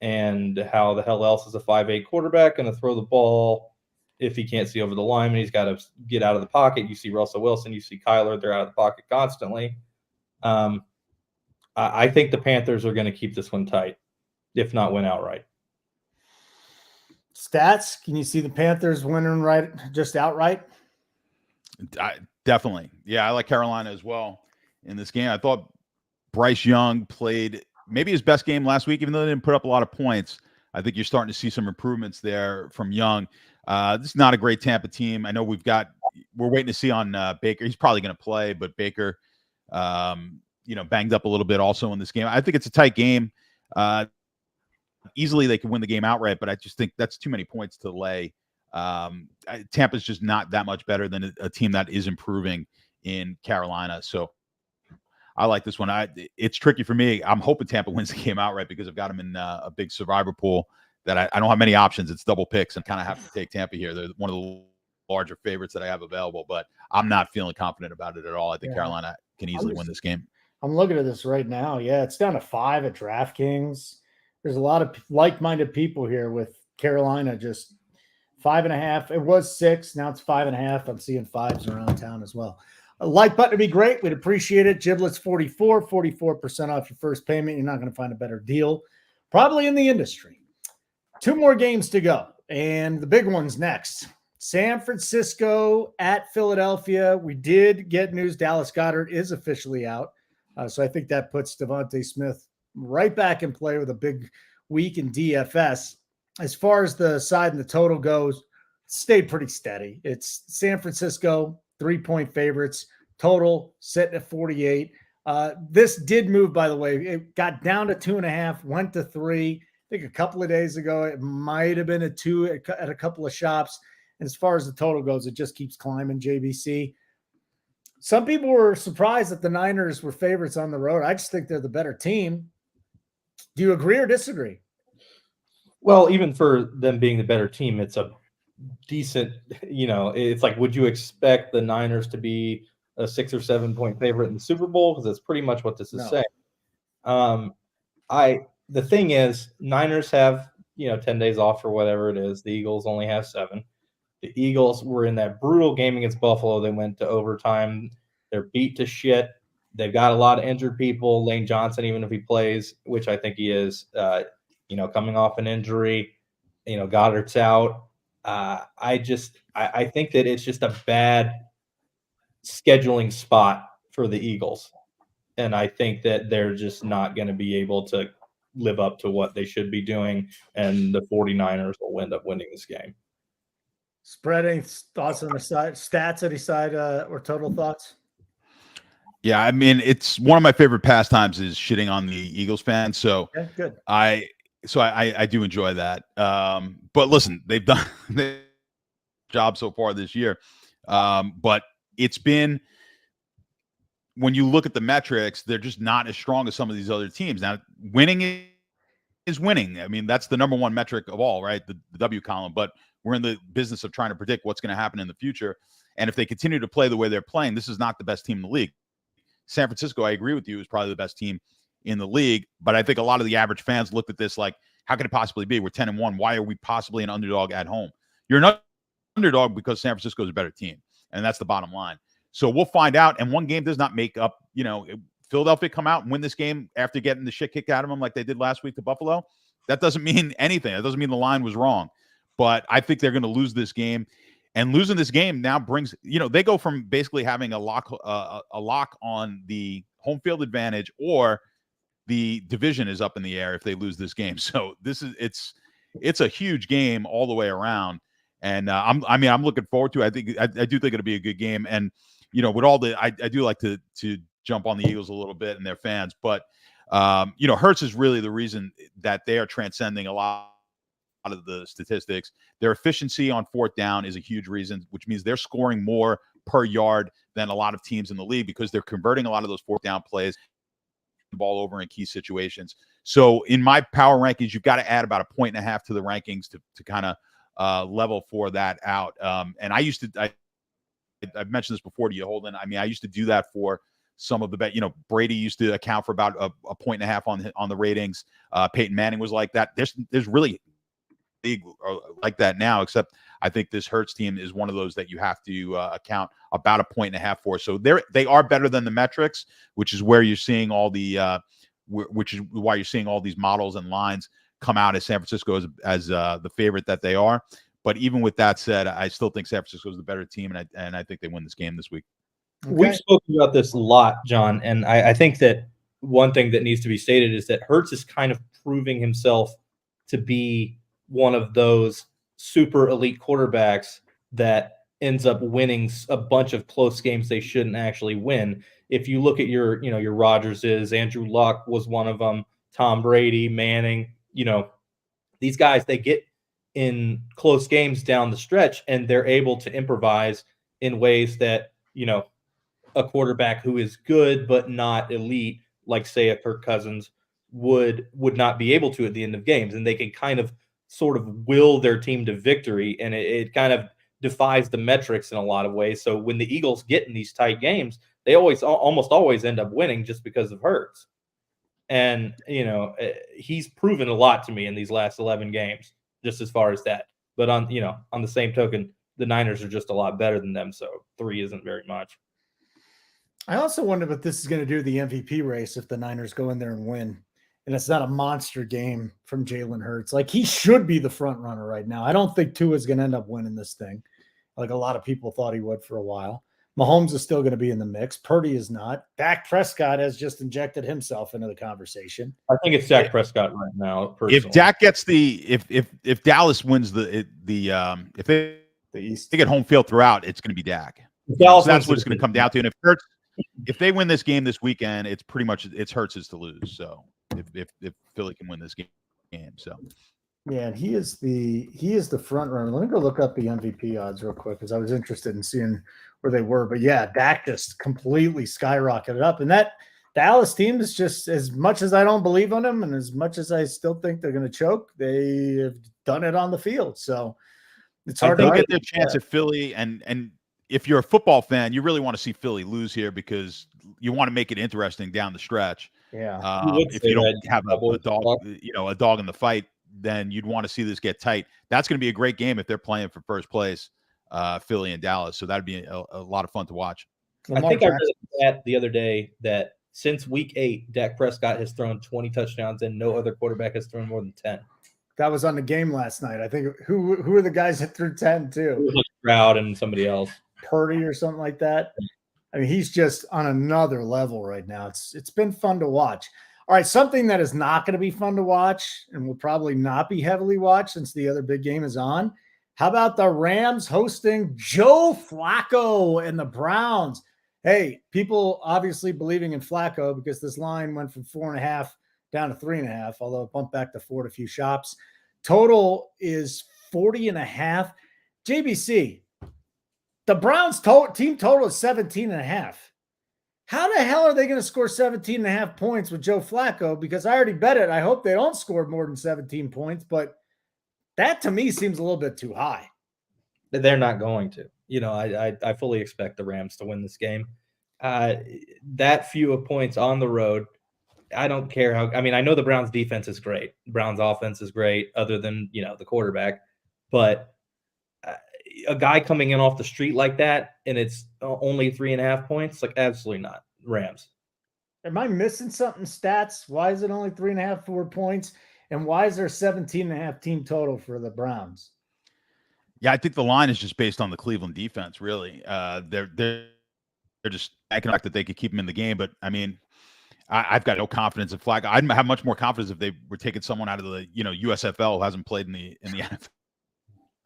and how the hell else is a 5'8" quarterback going to throw the ball if he can't see over the lineman? He's got to get out of the pocket. You see Russell Wilson, you see Kyler, they're out of the pocket constantly. I think the Panthers are going to keep this one tight, if not win outright. Stats, can you see the Panthers winning just outright? Definitely. Yeah, I like Carolina as well in this game. I thought Bryce Young played maybe his best game last week, even though they didn't put up a lot of points. I think you're starting to see some improvements there from Young. This is not a great Tampa team. I know we're waiting to see on Baker. He's probably going to play, but Baker, banged up a little bit also in this game. I think it's a tight game. Easily they can win the game outright, but I just think that's too many points to lay. Tampa's just not that much better than a team that is improving in Carolina. So I like this one. It's tricky for me. I'm hoping Tampa wins the game outright because I've got them in a big survivor pool that I don't have many options. It's double picks and kind of have to take Tampa here. They're one of the larger favorites that I have available, but I'm not feeling confident about it at all. I think Carolina can easily win this game. I'm looking at this right now. Yeah, it's down to 5 at DraftKings. There's a lot of like-minded people here with Carolina just 5.5. It was 6. Now it's 5.5. I'm seeing 5s around town as well. A like button would be great. We'd appreciate it. Giblets 44% off your first payment. You're not going to find a better deal probably in the industry. 2 more games to go, and the big one's next. San Francisco at Philadelphia. We did get news Dallas Goedert is officially out. So I think that puts Devontae Smith right back in play with a big week in DFS. As far as the side and the total goes, stayed pretty steady. It's San Francisco, 3-point favorites, total sitting at 48. This did move, by the way. It got down to 2.5, went to 3. I think a couple of days ago, it might have been a 2 at a couple of shops. And as far as the total goes, it just keeps climbing, JBC. Some people were surprised that the Niners were favorites on the road. I just think they're the better team. Do you agree or disagree? Well, even for them being the better team, it's a decent, it's like, would you expect the Niners to be a 6 or 7 point favorite in the Super Bowl? Because that's pretty much what this is saying. The thing is, Niners have, 10 days off or whatever it is. The Eagles only have 7. The Eagles were in that brutal game against Buffalo. They went to overtime. They're beat to shit. They've got a lot of injured people. Lane Johnson, even if he plays, which I think he is, coming off an injury, Goddard's out. I think that it's just a bad scheduling spot for the Eagles. And I think that they're just not going to be able to live up to what they should be doing. And the 49ers will end up winning this game. Spread, any thoughts on the side? Stats, any side or total thoughts? Yeah, I mean, it's one of my favorite pastimes is shitting on the Eagles fans. So good. I do enjoy that. But listen, they've done their job so far this year. But it's been, when you look at the metrics, they're just not as strong as some of these other teams. Now, winning is winning. I mean, that's the number one metric of all, right? The W column. But we're in the business of trying to predict what's going to happen in the future. And if they continue to play the way they're playing, this is not the best team in the league. San Francisco, I agree with you, is probably the best team in the league. But I think a lot of the average fans looked at this like, how could it possibly be? We're 10-1. Why are we possibly an underdog at home? You're an underdog because San Francisco is a better team. And that's the bottom line. So we'll find out. And one game does not make up, Philadelphia come out and win this game after getting the shit kicked out of them like they did last week to Buffalo. That doesn't mean anything. It doesn't mean the line was wrong. But I think they're going to lose this game. And losing this game now brings, they go from basically having a lock on the home field advantage, or the division is up in the air if they lose this game. So it's a huge game all the way around. And I'm looking forward to it. I do think it'll be a good game. And with all the, I do like to jump on the Eagles a little bit and their fans, but Hurts is really the reason that they are transcending a lot of the statistics. Their efficiency on fourth down is a huge reason, which means they're scoring more per yard than a lot of teams in the league because they're converting a lot of those fourth down plays, the ball over in key situations. So in my power rankings, you've got to add about 1.5 points to the rankings to kind of level for that out. And I've mentioned this before to you, Holden. I mean, I used to do that for some of the bet. Brady used to account for about a 1.5 points on the ratings. Peyton Manning was like that. There's really league like that now, except I think this Hurts team is one of those that you have to account about 1.5 points for. So they are better than the metrics, which is where you're seeing all the which is why you're seeing all these models and lines come out as San Francisco as the favorite that they are. But even with that said, I still think San Francisco is the better team, and I think they win this game this week. Okay. We've spoken about this a lot, John, and I think that one thing that needs to be stated is that Hurts is kind of proving himself to be one of those super elite quarterbacks that ends up winning a bunch of close games they shouldn't actually win. If you look at your Rodgerses, Andrew Luck was one of them, Tom Brady, Manning, these guys, they get in close games down the stretch and they're able to improvise in ways that, a quarterback who is good but not elite, like say a Kirk Cousins, would not be able to at the end of games. And they can kind of sort of will their team to victory, and it kind of defies the metrics in a lot of ways. So when the Eagles get in these tight games, they almost always end up winning just because of Hurts. And, he's proven a lot to me in these last 11 games, just as far as that. But on the same token, the Niners are just a lot better than them. So 3 isn't very much. I also wonder what this is going to do to the MVP race if the Niners go in there and win. And it's not a monster game from Jalen Hurts. Like, he should be the front runner right now. I don't think Tua is going to end up winning this thing, like a lot of people thought he would for a while. Mahomes is still going to be in the mix. Purdy is not. Dak Prescott has just injected himself into the conversation. I think it's Dak Prescott right now. Personally. If Dak gets if Dallas wins if they get home field throughout, it's going to be Dak. So that's what it's going to come down to. And if they win this game this weekend, it's pretty much Hurts' to lose. So if Philly can win this game, so yeah, and he is the front runner. Let me go look up the MVP odds real quick because I was interested in seeing where they were. But yeah, Dak just completely skyrocketed up, and that Dallas team is just, as much as I don't believe on them, and as much as I still think they're going to choke, they have done it on the field. So it's hard to get their chance at Philly, and if you're a football fan, you really want to see Philly lose here because you want to make it interesting down the stretch. Yeah. If you don't have a dog in the fight, then you'd want to see this get tight. That's going to be a great game if they're playing for first place, Philly and Dallas. So that'd be a lot of fun to watch. I think I read that the other day that since week 8, Dak Prescott has thrown 20 touchdowns and no other quarterback has thrown more than 10. That was on the game last night. I think who are the guys that threw 10 too? It was like Stroud and somebody else. Purdy or something like that. I mean, he's just on another level right now. It's been fun to watch. All right, something that is not going to be fun to watch and will probably not be heavily watched since the other big game is on. How about the Rams hosting Joe Flacco and the Browns? Hey, people obviously believing in Flacco because this line went from 4.5 down to 3.5, although it bumped back to 4 at a few shops. Total is 40.5. JBC, The Browns team total is 17.5. How the hell are they going to score 17.5 points with Joe Flacco? Because I already bet it. I hope they don't score more than 17 points, but that to me seems a little bit too high. They're not going to. I fully expect the Rams to win this game. That few of points on the road, I don't care how. I mean, I know the Browns defense is great. The Browns offense is great, other than the quarterback. But a guy coming in off the street like that, and it's only 3.5 points, like absolutely not. Rams. Am I missing something? Stats? Why is it only 3.5, 4 points? And why is there 17.5 team total for the Browns? Yeah, I think the line is just based on the Cleveland defense. Really, they're just acting like that they could keep him in the game. But I mean, I've got no confidence in Flacco. I'd have much more confidence if they were taking someone out of the USFL who hasn't played in the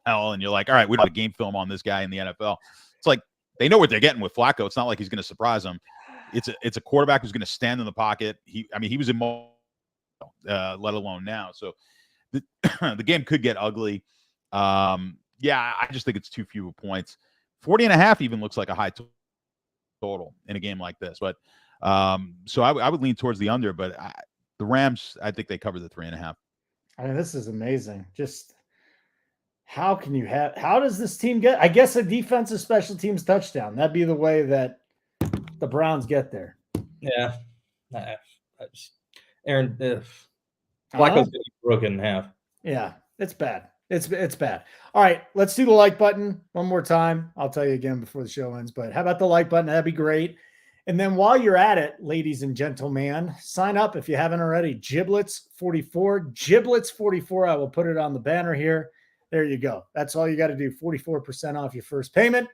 NFL, and you're like, all right, we don't have a game film on this guy in the NFL. It's like they know what they're getting with Flacco. It's not like he's going to surprise them. It's a quarterback who's going to stand in the pocket. He was in let alone now. So the game could get ugly. Yeah, I just think it's too few points. 40.5 even looks like a high total in a game like this. But so I would lean towards the under, but the Rams, I think they cover the 3.5. I mean, this is amazing. Just how does this team get? I guess a defensive special teams touchdown. That'd be the way that the Browns get there. Yeah. Aaron, Flacco's getting broken in half. Yeah, it's bad. It's bad. All right, let's do the like button one more time. I'll tell you again before the show ends, but how about the like button? That'd be great. And then while you're at it, ladies and gentlemen, sign up if you haven't already. Giblets44. I will put it on the banner here. There you go. That's all you got to do. 44% off your first payment.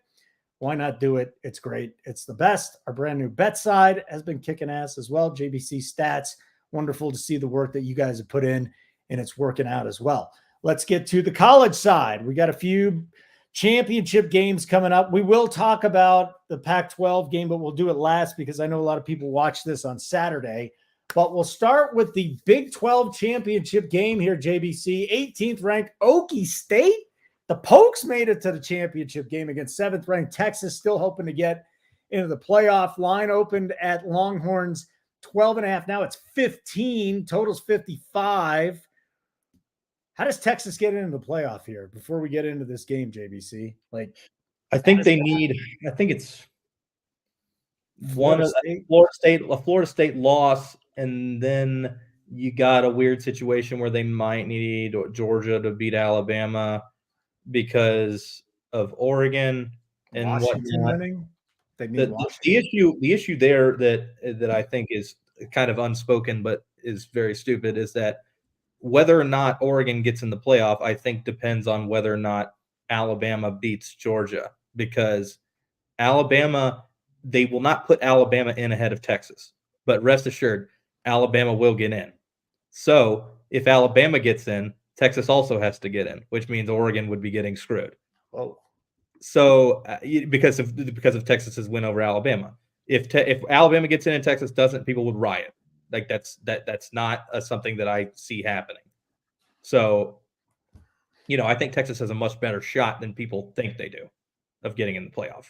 Why not do it? It's great. It's the best. Our brand new bet side has been kicking ass as well. JBC Stats. Wonderful to see the work that you guys have put in, and it's working out as well. Let's get to the college side. We got a few championship games coming up. We will talk about the Pac-12 game, but we'll do it last because I know a lot of people watch this on Saturday. But we'll start with the Big 12 championship game here, JBC. 18th ranked Okie State. The Pokes made it to the championship game against 7th ranked Texas, still hoping to get into the playoff. Line opened at Longhorns 12.5. Now it's 15. Total's 55. How does Texas get into the playoff here before we get into this game, JBC? I think it's a Florida State loss, and then you got a weird situation where they might need Georgia to beat Alabama because of Oregon and Washington whatnot. winning. The issue there that I think is kind of unspoken but is very stupid is that whether or not Oregon gets in the playoff, I think depends on whether or not Alabama beats Georgia, because Alabama, they will not put Alabama in ahead of Texas, but rest assured, Alabama will get in. So if Alabama gets in, Texas also has to get in, which means Oregon would be getting screwed. Oh, so because of Texas's win over Alabama, if Alabama gets in and Texas doesn't, people would riot. Like that's not something that I see happening. So, I think Texas has a much better shot than people think they do of getting in the playoff.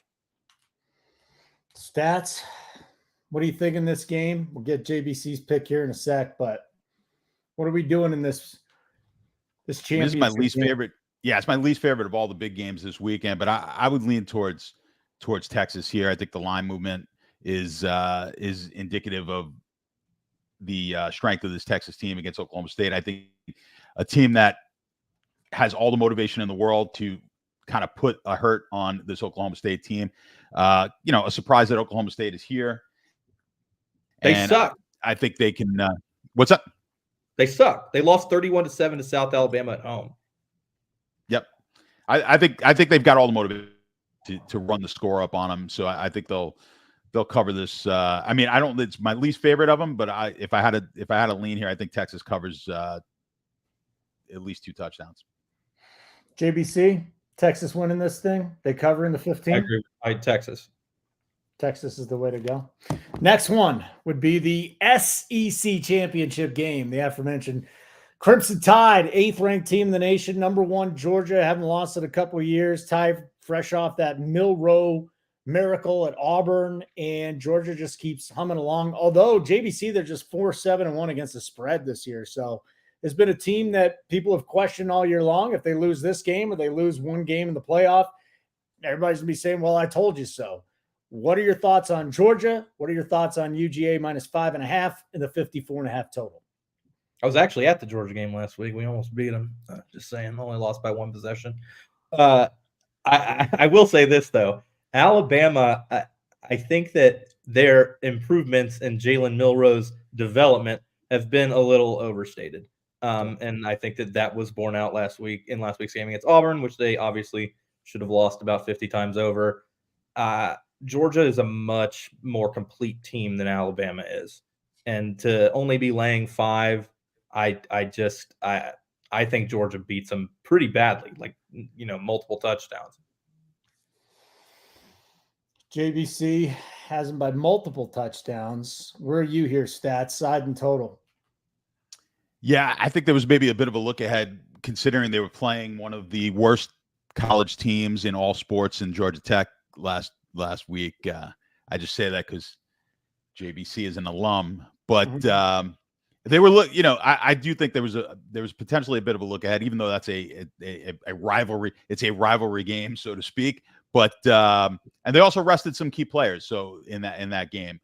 Stats. What do you think in this game? We'll get JBC's pick here in a sec, but what are we doing in this championship? This is my least favorite. Yeah, it's my least favorite of all the big games this weekend, but I would lean towards Texas here. I think the line movement is indicative of the strength of this Texas team against Oklahoma State. I think a team that has all the motivation in the world to kind of put a hurt on this Oklahoma State team. A surprise that Oklahoma State is here. They suck. I think they can. What's up? They suck. They lost 31-7 to South Alabama at home. Yep. I think they've got all the motivation to run the score up on them. So I think they'll cover this. It's my least favorite of them, but if I had a lean here, I think Texas covers at least 2 touchdowns. JBC, Texas winning this thing. They cover in the 15. I agree. Texas. Texas is the way to go. Next one would be the SEC Championship game. The aforementioned Crimson Tide, 8th ranked team in the nation. Number 1, Georgia, haven't lost in a couple of years. Tied fresh off that Milroe miracle at Auburn, and Georgia just keeps humming along. Although JBC, they're just 4-7-1 against the spread this year. So it's been a team that people have questioned all year long. If they lose this game or they lose one game in the playoff, everybody's going to be saying, well, I told you so. What are your thoughts on Georgia? What are your thoughts on UGA -5.5 and the 54.5 total? I was actually at the Georgia game last week. We almost beat them. Just saying, only lost by 1 possession. I will say this, though. Alabama, I think that their improvements in Jalen Milroe's development have been a little overstated. And I think that was borne out last week's game against Auburn, which they obviously should have lost about 50 times over. Georgia is a much more complete team than Alabama is. And to only be laying 5, I think Georgia beats them pretty badly, like, multiple touchdowns. JBC has them by multiple touchdowns. Where are you here, Stats, side and total? Yeah, I think there was maybe a bit of a look ahead considering they were playing one of the worst college teams in all sports in Georgia Tech last week. I just say that because JBC is an alum, but they were I do think there was potentially a bit of a look ahead, even though that's a rivalry. It's a rivalry game, so to speak. But and they also rested some key players. So in that game,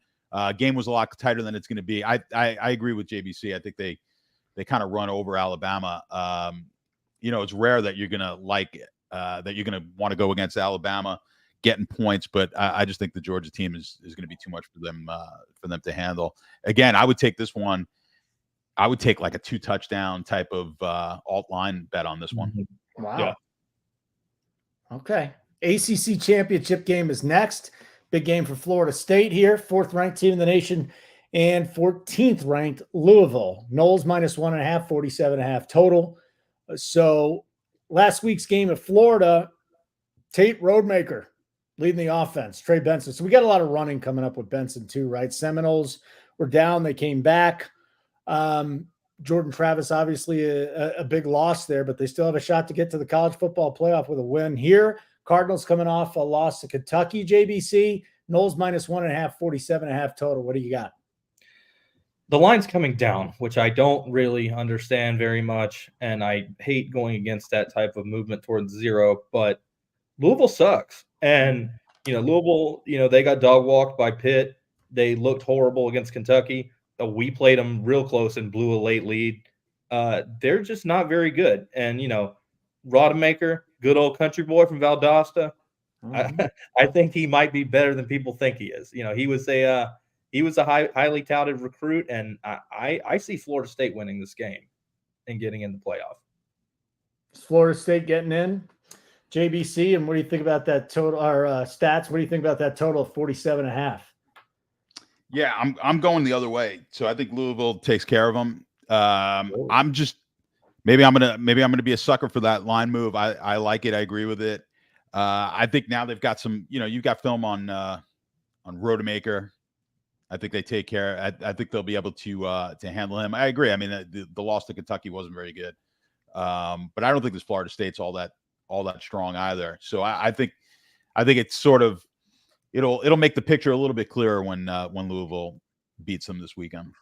game was a lot tighter than it's going to be. I agree with JBC. I think they kind of run over Alabama. It's rare that you're going to that you're going to want to go against Alabama getting points, but I just think the Georgia team is going to be too much for them to handle. Again, I would take this one. I would take like a 2 touchdown type of alt line bet on this one. Wow. Yeah. Okay. ACC Championship game is next. Big game for Florida State here. 4th ranked team in the nation and 14th ranked Louisville. Knowles -1.5, 47.5 total. So last week's game at Florida, Tate Roadmaker leading the offense, Trey Benson. So we got a lot of running coming up with Benson too, right? Seminoles were down. They came back. Jordan Travis, obviously a big loss there, but they still have a shot to get to the college football playoff with a win here. Cardinals coming off a loss to Kentucky, JBC. Knowles -1.5, 47.5 total. What do you got? The line's coming down, which I don't really understand very much, and I hate going against that type of movement towards 0, but Louisville sucks. And, Louisville, they got dog walked by Pitt. They looked horrible against Kentucky. We played them real close and blew a late lead. They're just not very good. And, Rodemaker, good old country boy from Valdosta. I think he might be better than people think he is. He was a highly touted recruit, and I see Florida State winning this game and getting in the playoff. Florida State getting in. JBC, and what do you think about that total? Or Stats, what do you think about that total of 47.5? Yeah, I'm going the other way. So I think Louisville takes care of them. I'm gonna be a sucker for that line move. I like it. I agree with it. I think now they've got some. You've got film on Rodemaker. I think they take care. I think they'll be able to handle him. I agree. I mean, the loss to Kentucky wasn't very good, but I don't think this Florida State's all that strong either. So I think it's sort of. It'll make the picture a little bit clearer when Louisville beats them this weekend.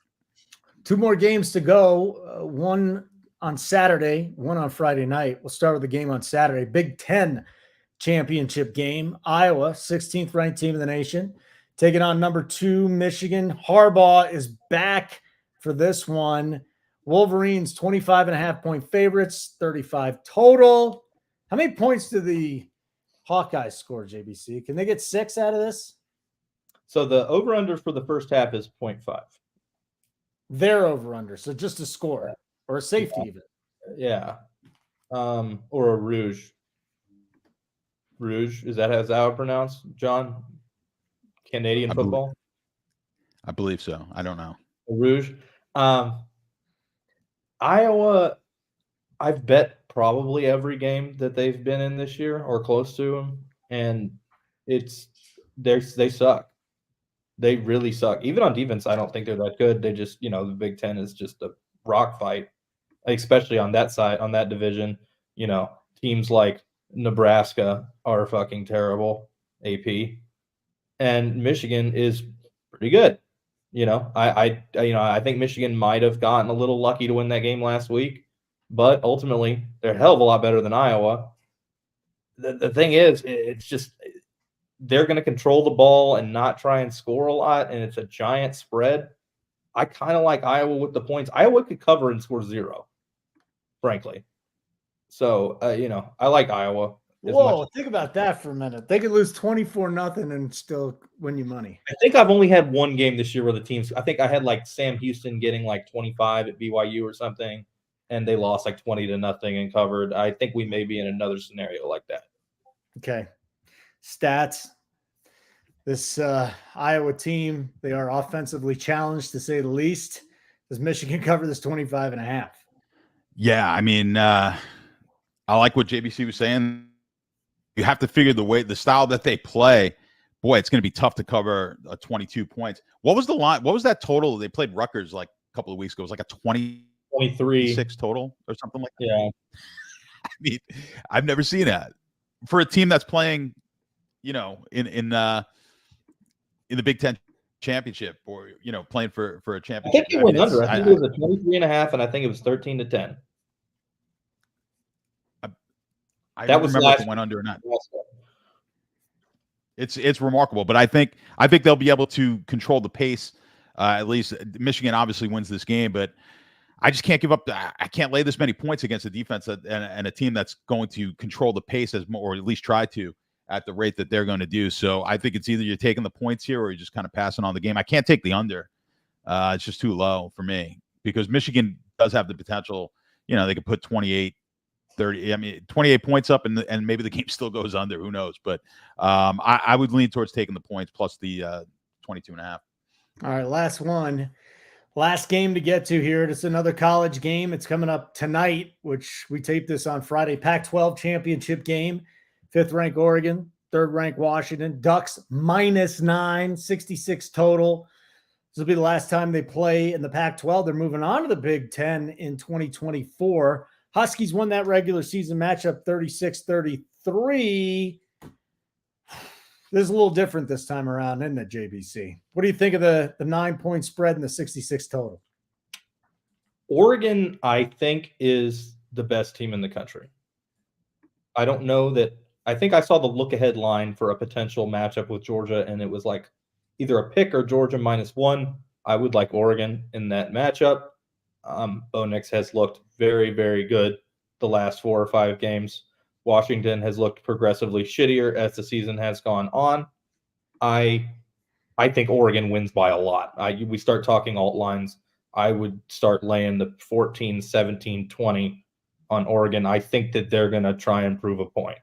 2 more games to go. One on Saturday, one on Friday night. We'll start with the game on Saturday. Big Ten championship game. Iowa, 16th ranked team in the nation, taking on number 2 Michigan. Harbaugh is back for this one. Wolverines 25.5 point favorites, 35 total. How many points do the Hawkeyes score, JBC? Can they get 6 out of this? So the over-under for the first half is 0.5. They're over-under, so just a score or a safety even. Yeah. Or a rouge. Rouge, is that how it's pronounced, John? Canadian football? I believe so. I don't know. A rouge. Iowa, I've bet probably every game that they've been in this year or close to them, and they suck. They really suck. Even on defense, I don't think they're that good. They just, the Big Ten is just a rock fight, especially on that side, on that division. Teams like Nebraska are fucking terrible, AP, and Michigan is pretty good. I think Michigan might have gotten a little lucky to win that game last week, but ultimately they're a hell of a lot better than Iowa. The thing is, it's just they're going to control the ball and not try and score a lot, and it's a giant spread. I kind of like Iowa with the points. Iowa could cover and score 0, frankly. So, I like Iowa. Whoa, think about that for a minute. They could lose 24-0 and still win you money. I think I've only had one game this year where the teams – I think I had like Sam Houston getting like 25 at BYU or something, and they lost like 20-0 and covered. I think we may be in another scenario like that. Okay. Stats. This Iowa team, they are offensively challenged to say the least. Does Michigan cover this 25.5? Yeah, I mean, I like what JBC was saying. You have to figure the style that they play. Boy, it's going to be tough to cover 22 points. What was the line? What was that total? They played Rutgers like a couple of weeks ago. It was like a 23 total or something like that. Yeah. I mean, I've never seen that for a team that's playing, in the Big Ten Championship or playing for a championship. I think it went under. I think it was a 23.5, and I think it was 13-10. I don't remember if it went under or not. It's remarkable, but I think they'll be able to control the pace. At least Michigan obviously wins this game, but I just can't give up. I can't lay this many points against a defense and a team that's going to control the pace or at least try to at the rate that they're going to do. So I think it's either you're taking the points here or you're just kind of passing on the game. I can't take the under. It's just too low for me because Michigan does have the potential. They could put 28. 30. I mean, 28 points up, and maybe the game still goes under. Who knows? But I would lean towards taking the points plus the 22.5. All right, last one. Last game to get to here. It's another college game. It's coming up tonight, which we taped this on Friday. Pac-12 Championship game. 5th-ranked Oregon, 3rd-ranked Washington. Ducks -9, 66 total. This will be the last time they play in the Pac-12. They're moving on to the Big Ten in 2024. Huskies won that regular season matchup 36-33. This is a little different this time around, isn't it, JBC? What do you think of the 9-point spread and the 66 total? Oregon, I think, is the best team in the country. I don't know that – I think I saw the look-ahead line for a potential matchup with Georgia, and it was like either a pick or Georgia -1. I would like Oregon in that matchup. Bo Nix has looked very, very good the last 4 or 5 games. Washington has looked progressively shittier as the season has gone on. I think Oregon wins by a lot. We start talking alt lines. I would start laying the 14, 17, 20 on Oregon. I think that they're going to try and prove a point.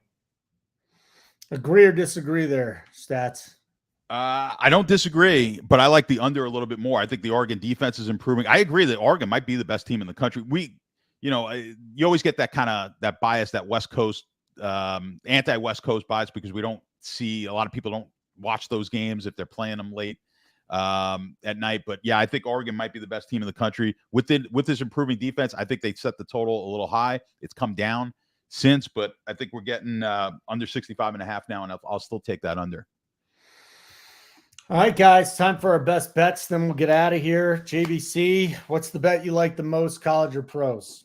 Agree or disagree there, Stats? I don't disagree, but I like the under a little bit more. I think the Oregon defense is improving. I agree that Oregon might be the best team in the country. You always get that bias, that West Coast, anti-West Coast bias because we don't see a lot of people don't watch those games if they're playing them late at night. But yeah, I think Oregon might be the best team in the country with this improving defense. I think they set the total a little high. It's come down since, but I think we're getting under 65.5 now, and I'll still take that under. All right, guys, time for our best bets. Then we'll get out of here. JBC, what's the bet you like the most, college or pros?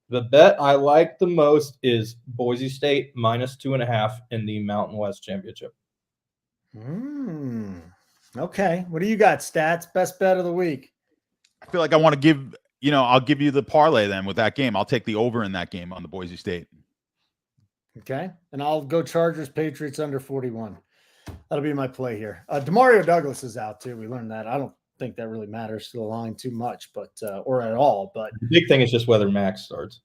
The bet I like the most is Boise State -2.5 in the Mountain West Championship. Okay. What do you got, Stats? Best bet of the week. I feel like I want to give, I'll give you the parlay then with that game. I'll take the over in that game on the Boise State. Okay. And I'll go Chargers, Patriots under 41. That'll be my play here. Demario Douglas is out too. We learned that. I don't think that really matters to the line too much, but or at all. But the big thing is just whether Max starts.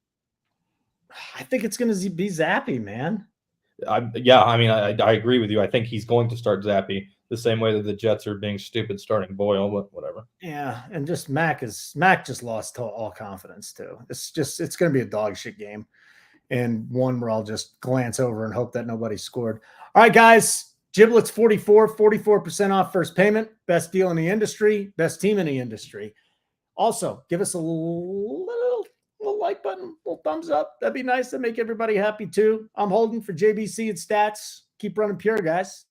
I think it's going to be Zappy, man. I agree with you. I think he's going to start Zappy the same way that the Jets are being stupid starting Boyle, but whatever. Yeah, and just Mac just lost all confidence too. It's going to be a dog shit game, and one where I'll just glance over and hope that nobody scored. All right, guys. Giblets 44% off first payment. Best deal in the industry. Best team in the industry. Also, give us a little little like button, little thumbs up. That'd be nice. That'd make everybody happy too. I'm Holden for JBC and Stats. Keep running pure, guys.